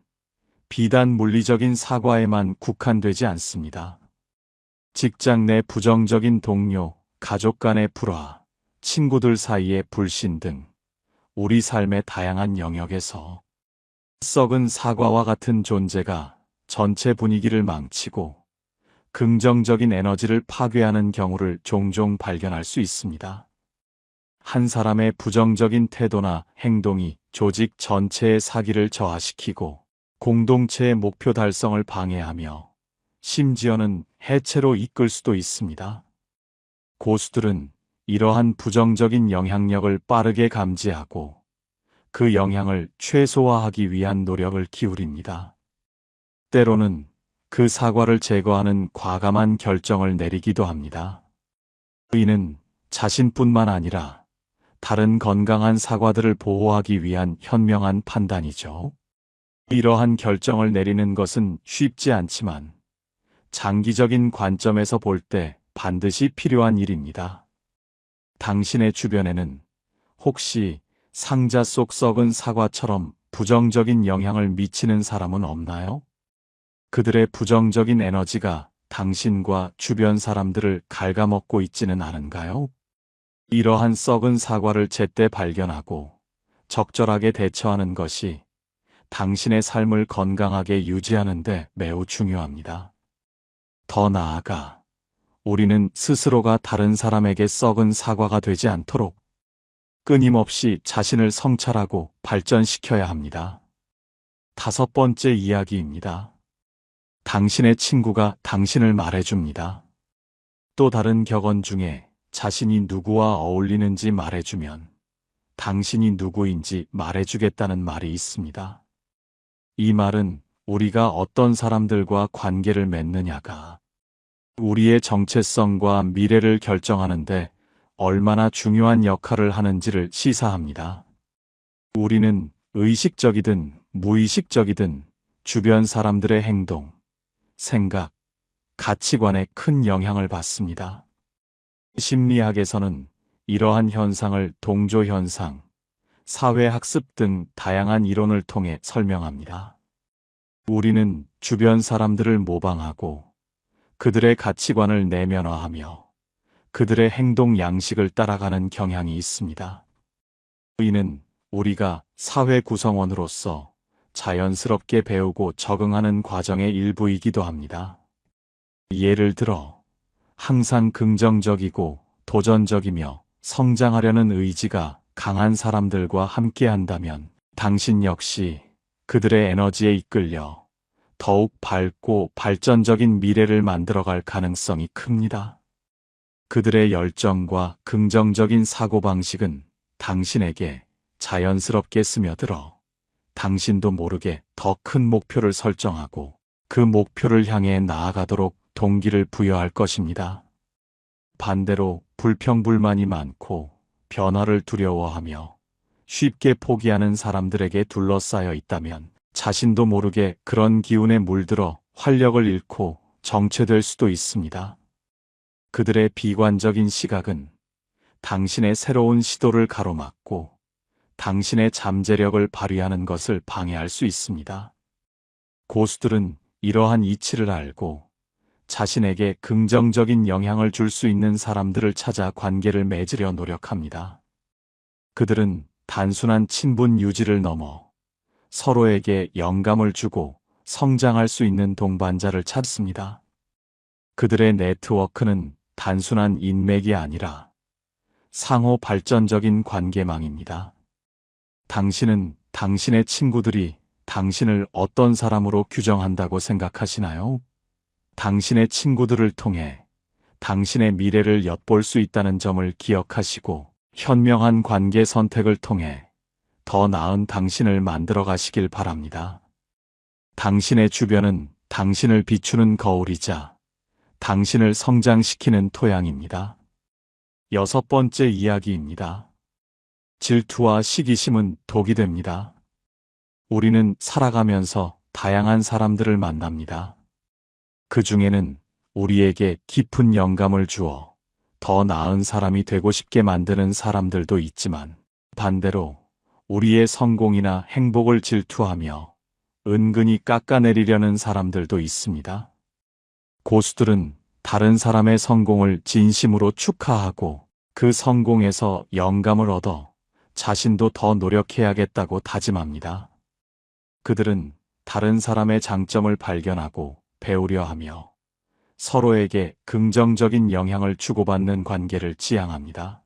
비단 물리적인 사과에만 국한되지 않습니다. 직장 내 부정적인 동료, 가족 간의 불화, 친구들 사이의 불신 등 우리 삶의 다양한 영역에서 썩은 사과와 같은 존재가 전체 분위기를 망치고 긍정적인 에너지를 파괴하는 경우를 종종 발견할 수 있습니다. 한 사람의 부정적인 태도나 행동이 조직 전체의 사기를 저하시키고 공동체의 목표 달성을 방해하며 심지어는 해체로 이끌 수도 있습니다. 고수들은 이러한 부정적인 영향력을 빠르게 감지하고 그 영향을 최소화하기 위한 노력을 기울입니다. 때로는 그 사과를 제거하는 과감한 결정을 내리기도 합니다. 이는 자신뿐만 아니라 다른 건강한 사과들을 보호하기 위한 현명한 판단이죠. 이러한 결정을 내리는 것은 쉽지 않지만 장기적인 관점에서 볼 때 반드시 필요한 일입니다. 당신의 주변에는 혹시 상자 속 썩은 사과처럼 부정적인 영향을 미치는 사람은 없나요? 그들의 부정적인 에너지가 당신과 주변 사람들을 갉아먹고 있지는 않은가요? 이러한 썩은 사과를 제때 발견하고 적절하게 대처하는 것이 당신의 삶을 건강하게 유지하는 데 매우 중요합니다. 더 나아가 우리는 스스로가 다른 사람에게 썩은 사과가 되지 않도록 끊임없이 자신을 성찰하고 발전시켜야 합니다. 다섯 번째 이야기입니다. 당신의 친구가 당신을 말해줍니다. 또 다른 격언 중에 자신이 누구와 어울리는지 말해주면 당신이 누구인지 말해주겠다는 말이 있습니다. 이 말은 우리가 어떤 사람들과 관계를 맺느냐가 우리의 정체성과 미래를 결정하는데 얼마나 중요한 역할을 하는지를 시사합니다. 우리는 의식적이든 무의식적이든 주변 사람들의 행동, 생각, 가치관에 큰 영향을 받습니다. 심리학에서는 이러한 현상을 동조현상, 사회학습 등 다양한 이론을 통해 설명합니다. 우리는 주변 사람들을 모방하고 그들의 가치관을 내면화하며 그들의 행동 양식을 따라가는 경향이 있습니다. 이는 우리가 사회 구성원으로서 자연스럽게 배우고 적응하는 과정의 일부이기도 합니다. 예를 들어, 항상 긍정적이고 도전적이며 성장하려는 의지가 강한 사람들과 함께 한다면 당신 역시 그들의 에너지에 이끌려 더욱 밝고 발전적인 미래를 만들어갈 가능성이 큽니다. 그들의 열정과 긍정적인 사고방식은 당신에게 자연스럽게 스며들어 당신도 모르게 더 큰 목표를 설정하고 그 목표를 향해 나아가도록 동기를 부여할 것입니다. 반대로 불평불만이 많고 변화를 두려워하며 쉽게 포기하는 사람들에게 둘러싸여 있다면 자신도 모르게 그런 기운에 물들어 활력을 잃고 정체될 수도 있습니다. 그들의 비관적인 시각은 당신의 새로운 시도를 가로막고 당신의 잠재력을 발휘하는 것을 방해할 수 있습니다. 고수들은 이러한 이치를 알고 자신에게 긍정적인 영향을 줄 수 있는 사람들을 찾아 관계를 맺으려 노력합니다. 그들은 단순한 친분 유지를 넘어 서로에게 영감을 주고 성장할 수 있는 동반자를 찾습니다. 그들의 네트워크는 단순한 인맥이 아니라 상호 발전적인 관계망입니다. 당신은 당신의 친구들이 당신을 어떤 사람으로 규정한다고 생각하시나요? 당신의 친구들을 통해 당신의 미래를 엿볼 수 있다는 점을 기억하시고 현명한 관계 선택을 통해 더 나은 당신을 만들어 가시길 바랍니다. 당신의 주변은 당신을 비추는 거울이자 당신을 성장시키는 토양입니다. 6번째 이야기입니다. 질투와 시기심은 독이 됩니다. 우리는 살아가면서 다양한 사람들을 만납니다. 그 중에는 우리에게 깊은 영감을 주어 더 나은 사람이 되고 싶게 만드는 사람들도 있지만 반대로 우리의 성공이나 행복을 질투하며 은근히 깎아내리려는 사람들도 있습니다. 고수들은 다른 사람의 성공을 진심으로 축하하고 그 성공에서 영감을 얻어 자신도 더 노력해야겠다고 다짐합니다. 그들은 다른 사람의 장점을 발견하고 배우려 하며 서로에게 긍정적인 영향을 주고받는 관계를 지향합니다.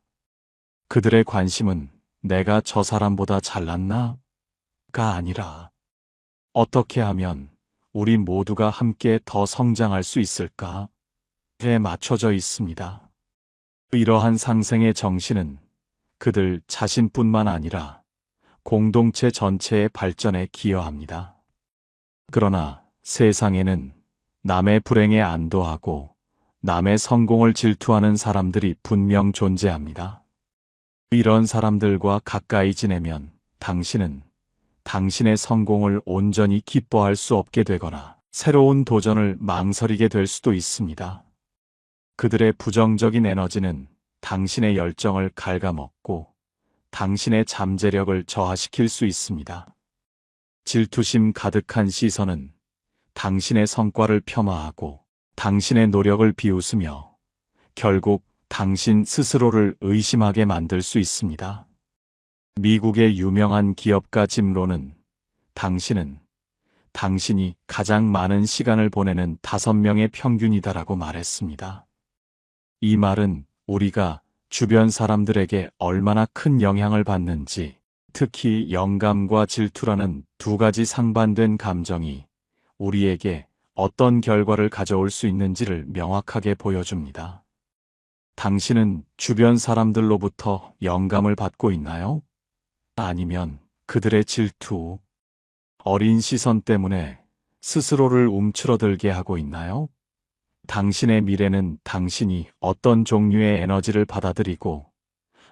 그들의 관심은 내가 저 사람보다 잘났나? 가 아니라 어떻게 하면 우리 모두가 함께 더 성장할 수 있을까? 에 맞춰져 있습니다. 이러한 상생의 정신은 그들 자신뿐만 아니라 공동체 전체의 발전에 기여합니다. 그러나 세상에는 남의 불행에 안도하고 남의 성공을 질투하는 사람들이 분명 존재합니다. 이런 사람들과 가까이 지내면 당신은 당신의 성공을 온전히 기뻐할 수 없게 되거나 새로운 도전을 망설이게 될 수도 있습니다. 그들의 부정적인 에너지는 당신의 열정을 갉아먹고 당신의 잠재력을 저하시킬 수 있습니다. 질투심 가득한 시선은 당신의 성과를 폄하하고 당신의 노력을 비웃으며 결국 당신 스스로를 의심하게 만들 수 있습니다. 미국의 유명한 기업가 짐 론은 당신은 당신이 가장 많은 시간을 보내는 5명의 평균이다라고 말했습니다. 이 말은 우리가 주변 사람들에게 얼마나 큰 영향을 받는지, 특히 영감과 질투라는 두 가지 상반된 감정이 우리에게 어떤 결과를 가져올 수 있는지를 명확하게 보여줍니다. 당신은 주변 사람들로부터 영감을 받고 있나요? 아니면 그들의 질투, 어린 시선 때문에 스스로를 움츠러들게 하고 있나요? 당신의 미래는 당신이 어떤 종류의 에너지를 받아들이고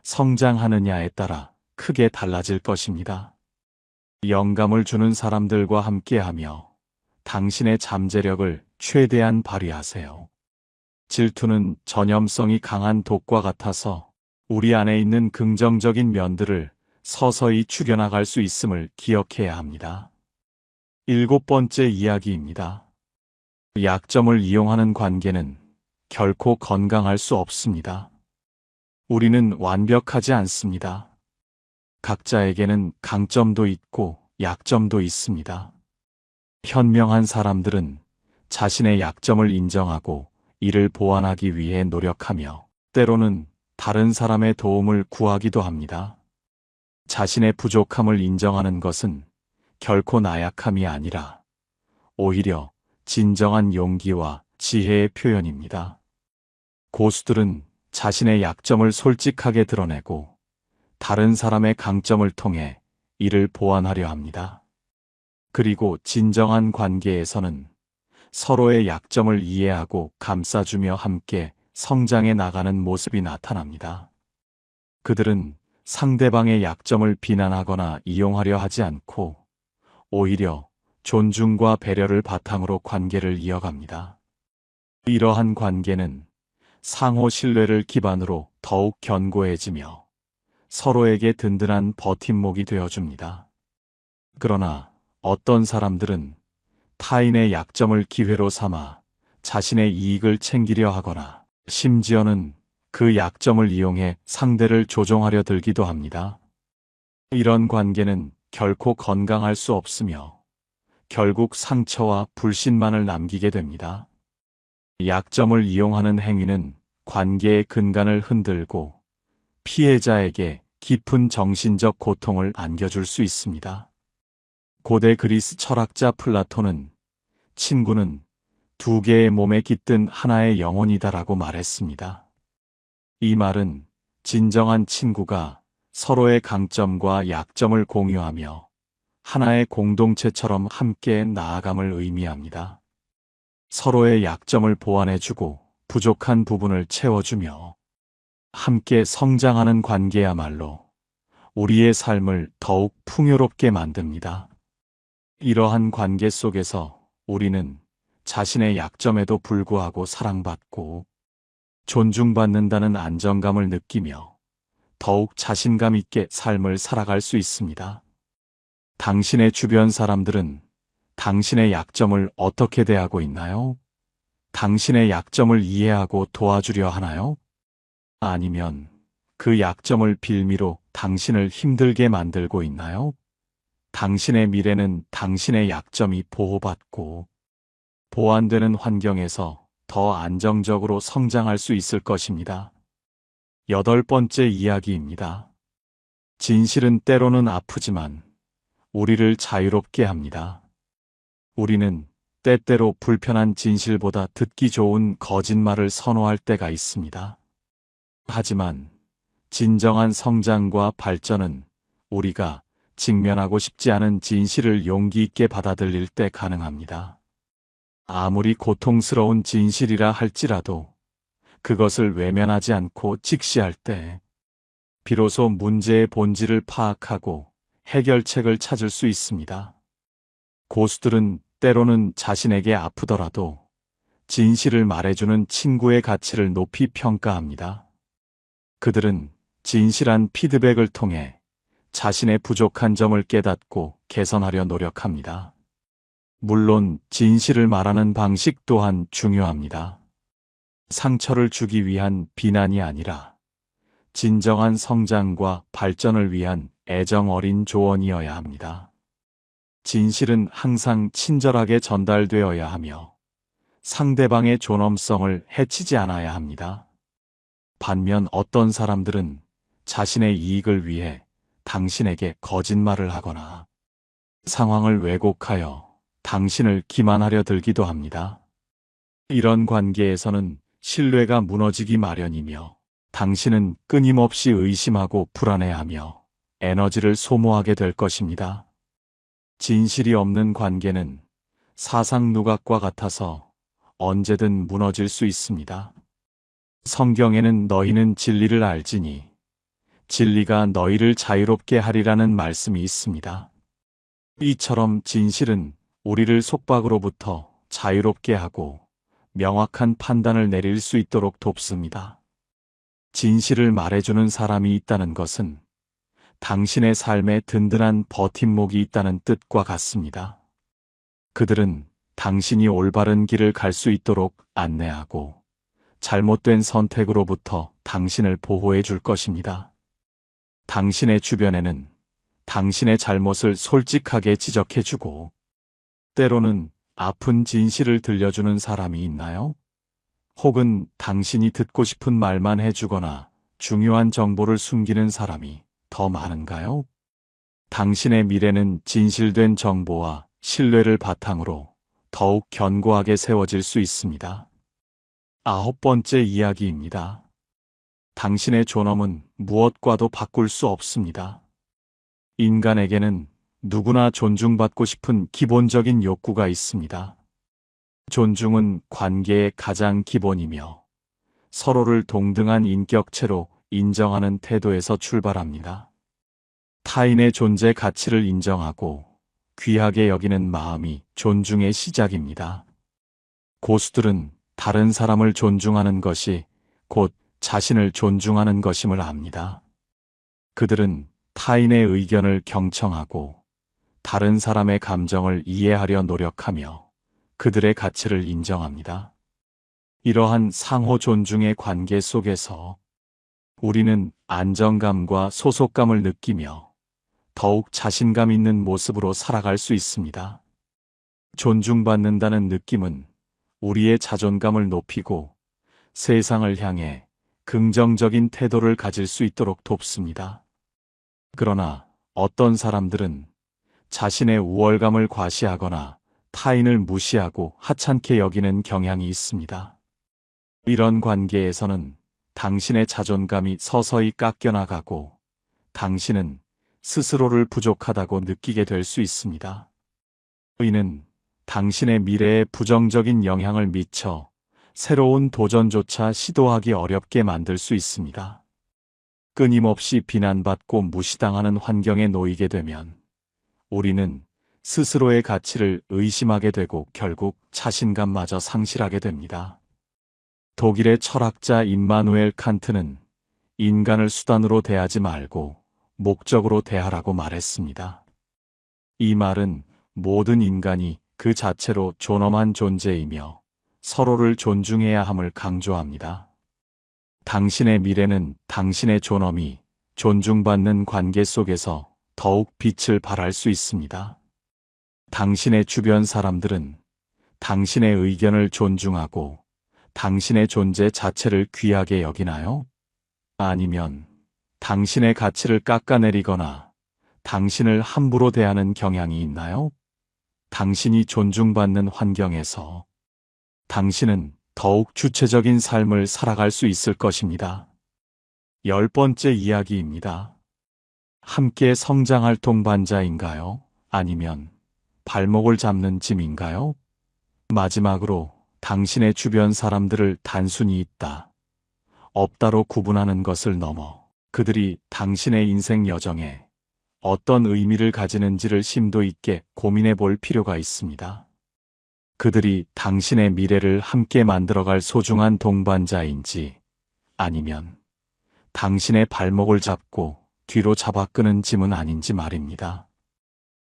성장하느냐에 따라 크게 달라질 것입니다. 영감을 주는 사람들과 함께하며 당신의 잠재력을 최대한 발휘하세요. 질투는 전염성이 강한 독과 같아서 우리 안에 있는 긍정적인 면들을 서서히 죽여나갈 수 있음을 기억해야 합니다. 7번째 이야기입니다. 약점을 이용하는 관계는 결코 건강할 수 없습니다. 우리는 완벽하지 않습니다. 각자에게는 강점도 있고 약점도 있습니다. 현명한 사람들은 자신의 약점을 인정하고 이를 보완하기 위해 노력하며 때로는 다른 사람의 도움을 구하기도 합니다. 자신의 부족함을 인정하는 것은 결코 나약함이 아니라 오히려 진정한 용기와 지혜의 표현입니다. 고수들은 자신의 약점을 솔직하게 드러내고 다른 사람의 강점을 통해 이를 보완하려 합니다. 그리고 진정한 관계에서는 서로의 약점을 이해하고 감싸주며 함께 성장해 나가는 모습이 나타납니다. 그들은 상대방의 약점을 비난하거나 이용하려 하지 않고 오히려 존중과 배려를 바탕으로 관계를 이어갑니다. 이러한 관계는 상호 신뢰를 기반으로 더욱 견고해지며 서로에게 든든한 버팀목이 되어줍니다. 그러나 어떤 사람들은 타인의 약점을 기회로 삼아 자신의 이익을 챙기려 하거나 심지어는 그 약점을 이용해 상대를 조종하려 들기도 합니다. 이런 관계는 결코 건강할 수 없으며 결국 상처와 불신만을 남기게 됩니다. 약점을 이용하는 행위는 관계의 근간을 흔들고 피해자에게 깊은 정신적 고통을 안겨줄 수 있습니다. 고대 그리스 철학자 플라톤은 친구는 두 개의 몸에 깃든 하나의 영혼이다라고 말했습니다. 이 말은 진정한 친구가 서로의 강점과 약점을 공유하며 하나의 공동체처럼 함께 나아감을 의미합니다. 서로의 약점을 보완해주고 부족한 부분을 채워주며 함께 성장하는 관계야말로 우리의 삶을 더욱 풍요롭게 만듭니다. 이러한 관계 속에서 우리는 자신의 약점에도 불구하고 사랑받고 존중받는다는 안정감을 느끼며 더욱 자신감 있게 삶을 살아갈 수 있습니다. 당신의 주변 사람들은 당신의 약점을 어떻게 대하고 있나요? 당신의 약점을 이해하고 도와주려 하나요? 아니면 그 약점을 빌미로 당신을 힘들게 만들고 있나요? 당신의 미래는 당신의 약점이 보호받고 보완되는 환경에서 더 안정적으로 성장할 수 있을 것입니다. 8번째 이야기입니다. 진실은 때로는 아프지만 우리를 자유롭게 합니다. 우리는 때때로 불편한 진실보다 듣기 좋은 거짓말을 선호할 때가 있습니다. 하지만 진정한 성장과 발전은 우리가 직면하고 싶지 않은 진실을 용기 있게 받아들일 때 가능합니다. 아무리 고통스러운 진실이라 할지라도 그것을 외면하지 않고 직시할 때 비로소 문제의 본질을 파악하고 해결책을 찾을 수 있습니다. 고수들은 때로는 자신에게 아프더라도 진실을 말해주는 친구의 가치를 높이 평가합니다. 그들은 진실한 피드백을 통해 자신의 부족한 점을 깨닫고 개선하려 노력합니다. 물론 진실을 말하는 방식 또한 중요합니다. 상처를 주기 위한 비난이 아니라 진정한 성장과 발전을 위한 애정 어린 조언이어야 합니다. 진실은 항상 친절하게 전달되어야 하며 상대방의 존엄성을 해치지 않아야 합니다. 반면 어떤 사람들은 자신의 이익을 위해 당신에게 거짓말을 하거나 상황을 왜곡하여 당신을 기만하려 들기도 합니다. 이런 관계에서는 신뢰가 무너지기 마련이며 당신은 끊임없이 의심하고 불안해하며 에너지를 소모하게 될 것입니다. 진실이 없는 관계는 사상 누각과 같아서 언제든 무너질 수 있습니다. 성경에는 너희는 진리를 알지니 진리가 너희를 자유롭게 하리라는 말씀이 있습니다. 이처럼 진실은 우리를 속박으로부터 자유롭게 하고 명확한 판단을 내릴 수 있도록 돕습니다. 진실을 말해주는 사람이 있다는 것은 당신의 삶에 든든한 버팀목이 있다는 뜻과 같습니다. 그들은 당신이 올바른 길을 갈 수 있도록 안내하고 잘못된 선택으로부터 당신을 보호해 줄 것입니다. 당신의 주변에는 당신의 잘못을 솔직하게 지적해 주고 때로는 아픈 진실을 들려주는 사람이 있나요? 혹은 당신이 듣고 싶은 말만 해주거나 중요한 정보를 숨기는 사람이 더 많은가요? 당신의 미래는 진실된 정보와 신뢰를 바탕으로 더욱 견고하게 세워질 수 있습니다. 9번째 이야기입니다. 당신의 존엄은 무엇과도 바꿀 수 없습니다. 인간에게는 누구나 존중받고 싶은 기본적인 욕구가 있습니다. 존중은 관계의 가장 기본이며 서로를 동등한 인격체로 인정하는 태도에서 출발합니다. 타인의 존재 가치를 인정하고 귀하게 여기는 마음이 존중의 시작입니다. 고수들은 다른 사람을 존중하는 것이 곧 자신을 존중하는 것임을 압니다. 그들은 타인의 의견을 경청하고 다른 사람의 감정을 이해하려 노력하며 그들의 가치를 인정합니다. 이러한 상호 존중의 관계 속에서 우리는 안정감과 소속감을 느끼며 더욱 자신감 있는 모습으로 살아갈 수 있습니다. 존중받는다는 느낌은 우리의 자존감을 높이고 세상을 향해 긍정적인 태도를 가질 수 있도록 돕습니다. 그러나 어떤 사람들은 자신의 우월감을 과시하거나 타인을 무시하고 하찮게 여기는 경향이 있습니다. 이런 관계에서는 당신의 자존감이 서서히 깎여나가고 당신은 스스로를 부족하다고 느끼게 될 수 있습니다. 이는 당신의 미래에 부정적인 영향을 미쳐 새로운 도전조차 시도하기 어렵게 만들 수 있습니다. 끊임없이 비난받고 무시당하는 환경에 놓이게 되면 우리는 스스로의 가치를 의심하게 되고 결국 자신감마저 상실하게 됩니다. 독일의 철학자 임마누엘 칸트는 인간을 수단으로 대하지 말고 목적으로 대하라고 말했습니다. 이 말은 모든 인간이 그 자체로 존엄한 존재이며 서로를 존중해야 함을 강조합니다. 당신의 미래는 당신의 존엄이 존중받는 관계 속에서 더욱 빛을 발할 수 있습니다. 당신의 주변 사람들은 당신의 의견을 존중하고 당신의 존재 자체를 귀하게 여기나요? 아니면 당신의 가치를 깎아내리거나 당신을 함부로 대하는 경향이 있나요? 당신이 존중받는 환경에서 당신은 더욱 주체적인 삶을 살아갈 수 있을 것입니다. 10번째 이야기입니다. 함께 성장할 동반자인가요? 아니면 발목을 잡는 짐인가요? 마지막으로 당신의 주변 사람들을 단순히 있다, 없다로 구분하는 것을 넘어 그들이 당신의 인생 여정에 어떤 의미를 가지는지를 심도 있게 고민해 볼 필요가 있습니다. 그들이 당신의 미래를 함께 만들어갈 소중한 동반자인지 아니면 당신의 발목을 잡고 뒤로 잡아끄는 짐은 아닌지 말입니다.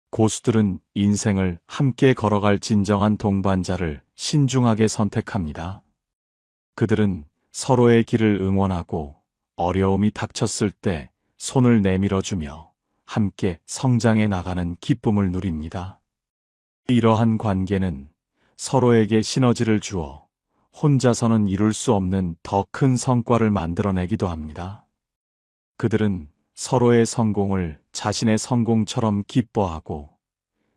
고수들은 인생을 함께 걸어갈 진정한 동반자를 신중하게 선택합니다. 그들은 서로의 길을 응원하고 어려움이 닥쳤을 때 손을 내밀어주며 함께 성장해 나가는 기쁨을 누립니다. 이러한 관계는 서로에게 시너지를 주어 혼자서는 이룰 수 없는 더 큰 성과를 만들어내기도 합니다. 그들은 서로의 성공을 자신의 성공처럼 기뻐하고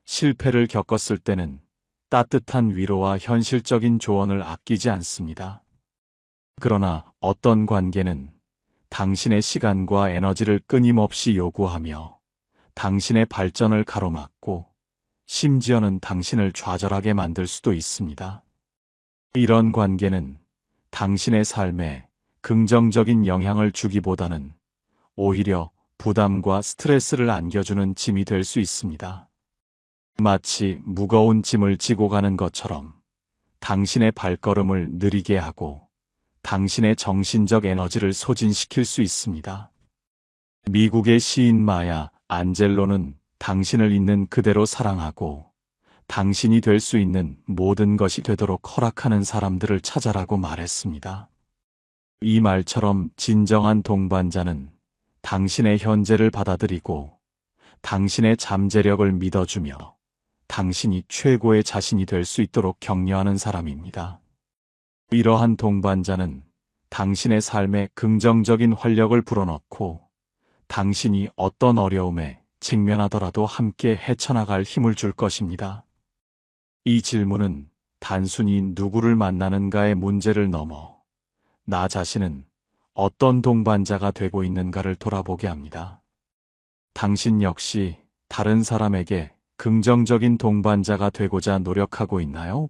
실패를 겪었을 때는 따뜻한 위로와 현실적인 조언을 아끼지 않습니다. 그러나 어떤 관계는 당신의 시간과 에너지를 끊임없이 요구하며 당신의 발전을 가로막고 심지어는 당신을 좌절하게 만들 수도 있습니다. 이런 관계는 당신의 삶에 긍정적인 영향을 주기보다는 오히려 부담과 스트레스를 안겨주는 짐이 될 수 있습니다. 마치 무거운 짐을 지고 가는 것처럼 당신의 발걸음을 느리게 하고 당신의 정신적 에너지를 소진시킬 수 있습니다. 미국의 시인 마야 안젤로는 당신을 있는 그대로 사랑하고 당신이 될 수 있는 모든 것이 되도록 허락하는 사람들을 찾아라고 말했습니다. 이 말처럼 진정한 동반자는 당신의 현재를 받아들이고 당신의 잠재력을 믿어주며 당신이 최고의 자신이 될 수 있도록 격려하는 사람입니다. 이러한 동반자는 당신의 삶에 긍정적인 활력을 불어넣고 당신이 어떤 어려움에 직면하더라도 함께 헤쳐나갈 힘을 줄 것입니다. 이 질문은 단순히 누구를 만나는가의 문제를 넘어 나 자신은 어떤 동반자가 되고 있는가를 돌아보게 합니다. 당신 역시 다른 사람에게 긍정적인 동반자가 되고자 노력하고 있나요?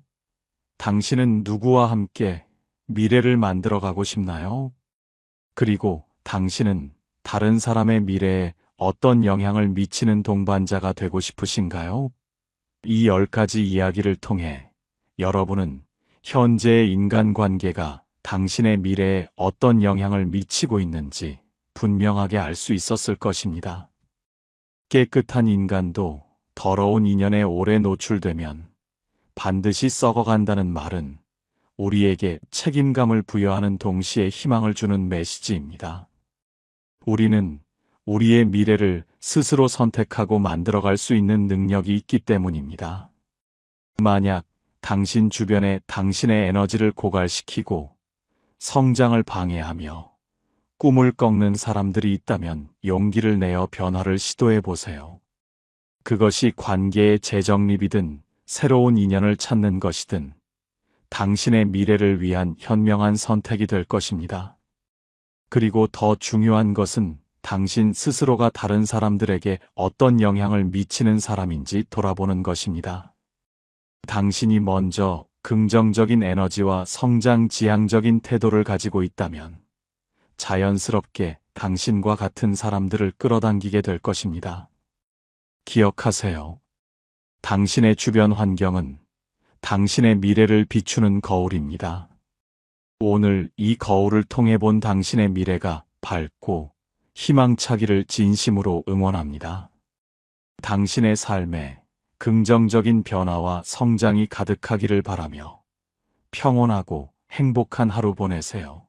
당신은 누구와 함께 미래를 만들어가고 싶나요? 그리고 당신은 다른 사람의 미래에 어떤 영향을 미치는 동반자가 되고 싶으신가요? 이 10가지 이야기를 통해 여러분은 현재의 인간관계가 당신의 미래에 어떤 영향을 미치고 있는지 분명하게 알 수 있었을 것입니다. 깨끗한 인간도 더러운 인연에 오래 노출되면 반드시 썩어간다는 말은 우리에게 책임감을 부여하는 동시에 희망을 주는 메시지입니다. 우리는 우리의 미래를 스스로 선택하고 만들어갈 수 있는 능력이 있기 때문입니다. 만약 당신 주변에 당신의 에너지를 고갈시키고 성장을 방해하며 꿈을 꺾는 사람들이 있다면 용기를 내어 변화를 시도해 보세요. 그것이 관계의 재정립이든 새로운 인연을 찾는 것이든 당신의 미래를 위한 현명한 선택이 될 것입니다. 그리고 더 중요한 것은 당신 스스로가 다른 사람들에게 어떤 영향을 미치는 사람인지 돌아보는 것입니다. 당신이 먼저 긍정적인 에너지와 성장 지향적인 태도를 가지고 있다면 자연스럽게 당신과 같은 사람들을 끌어당기게 될 것입니다. 기억하세요. 당신의 주변 환경은 당신의 미래를 비추는 거울입니다. 오늘 이 거울을 통해 본 당신의 미래가 밝고 희망차기를 진심으로 응원합니다. 당신의 삶에 긍정적인 변화와 성장이 가득하기를 바라며 평온하고 행복한 하루 보내세요.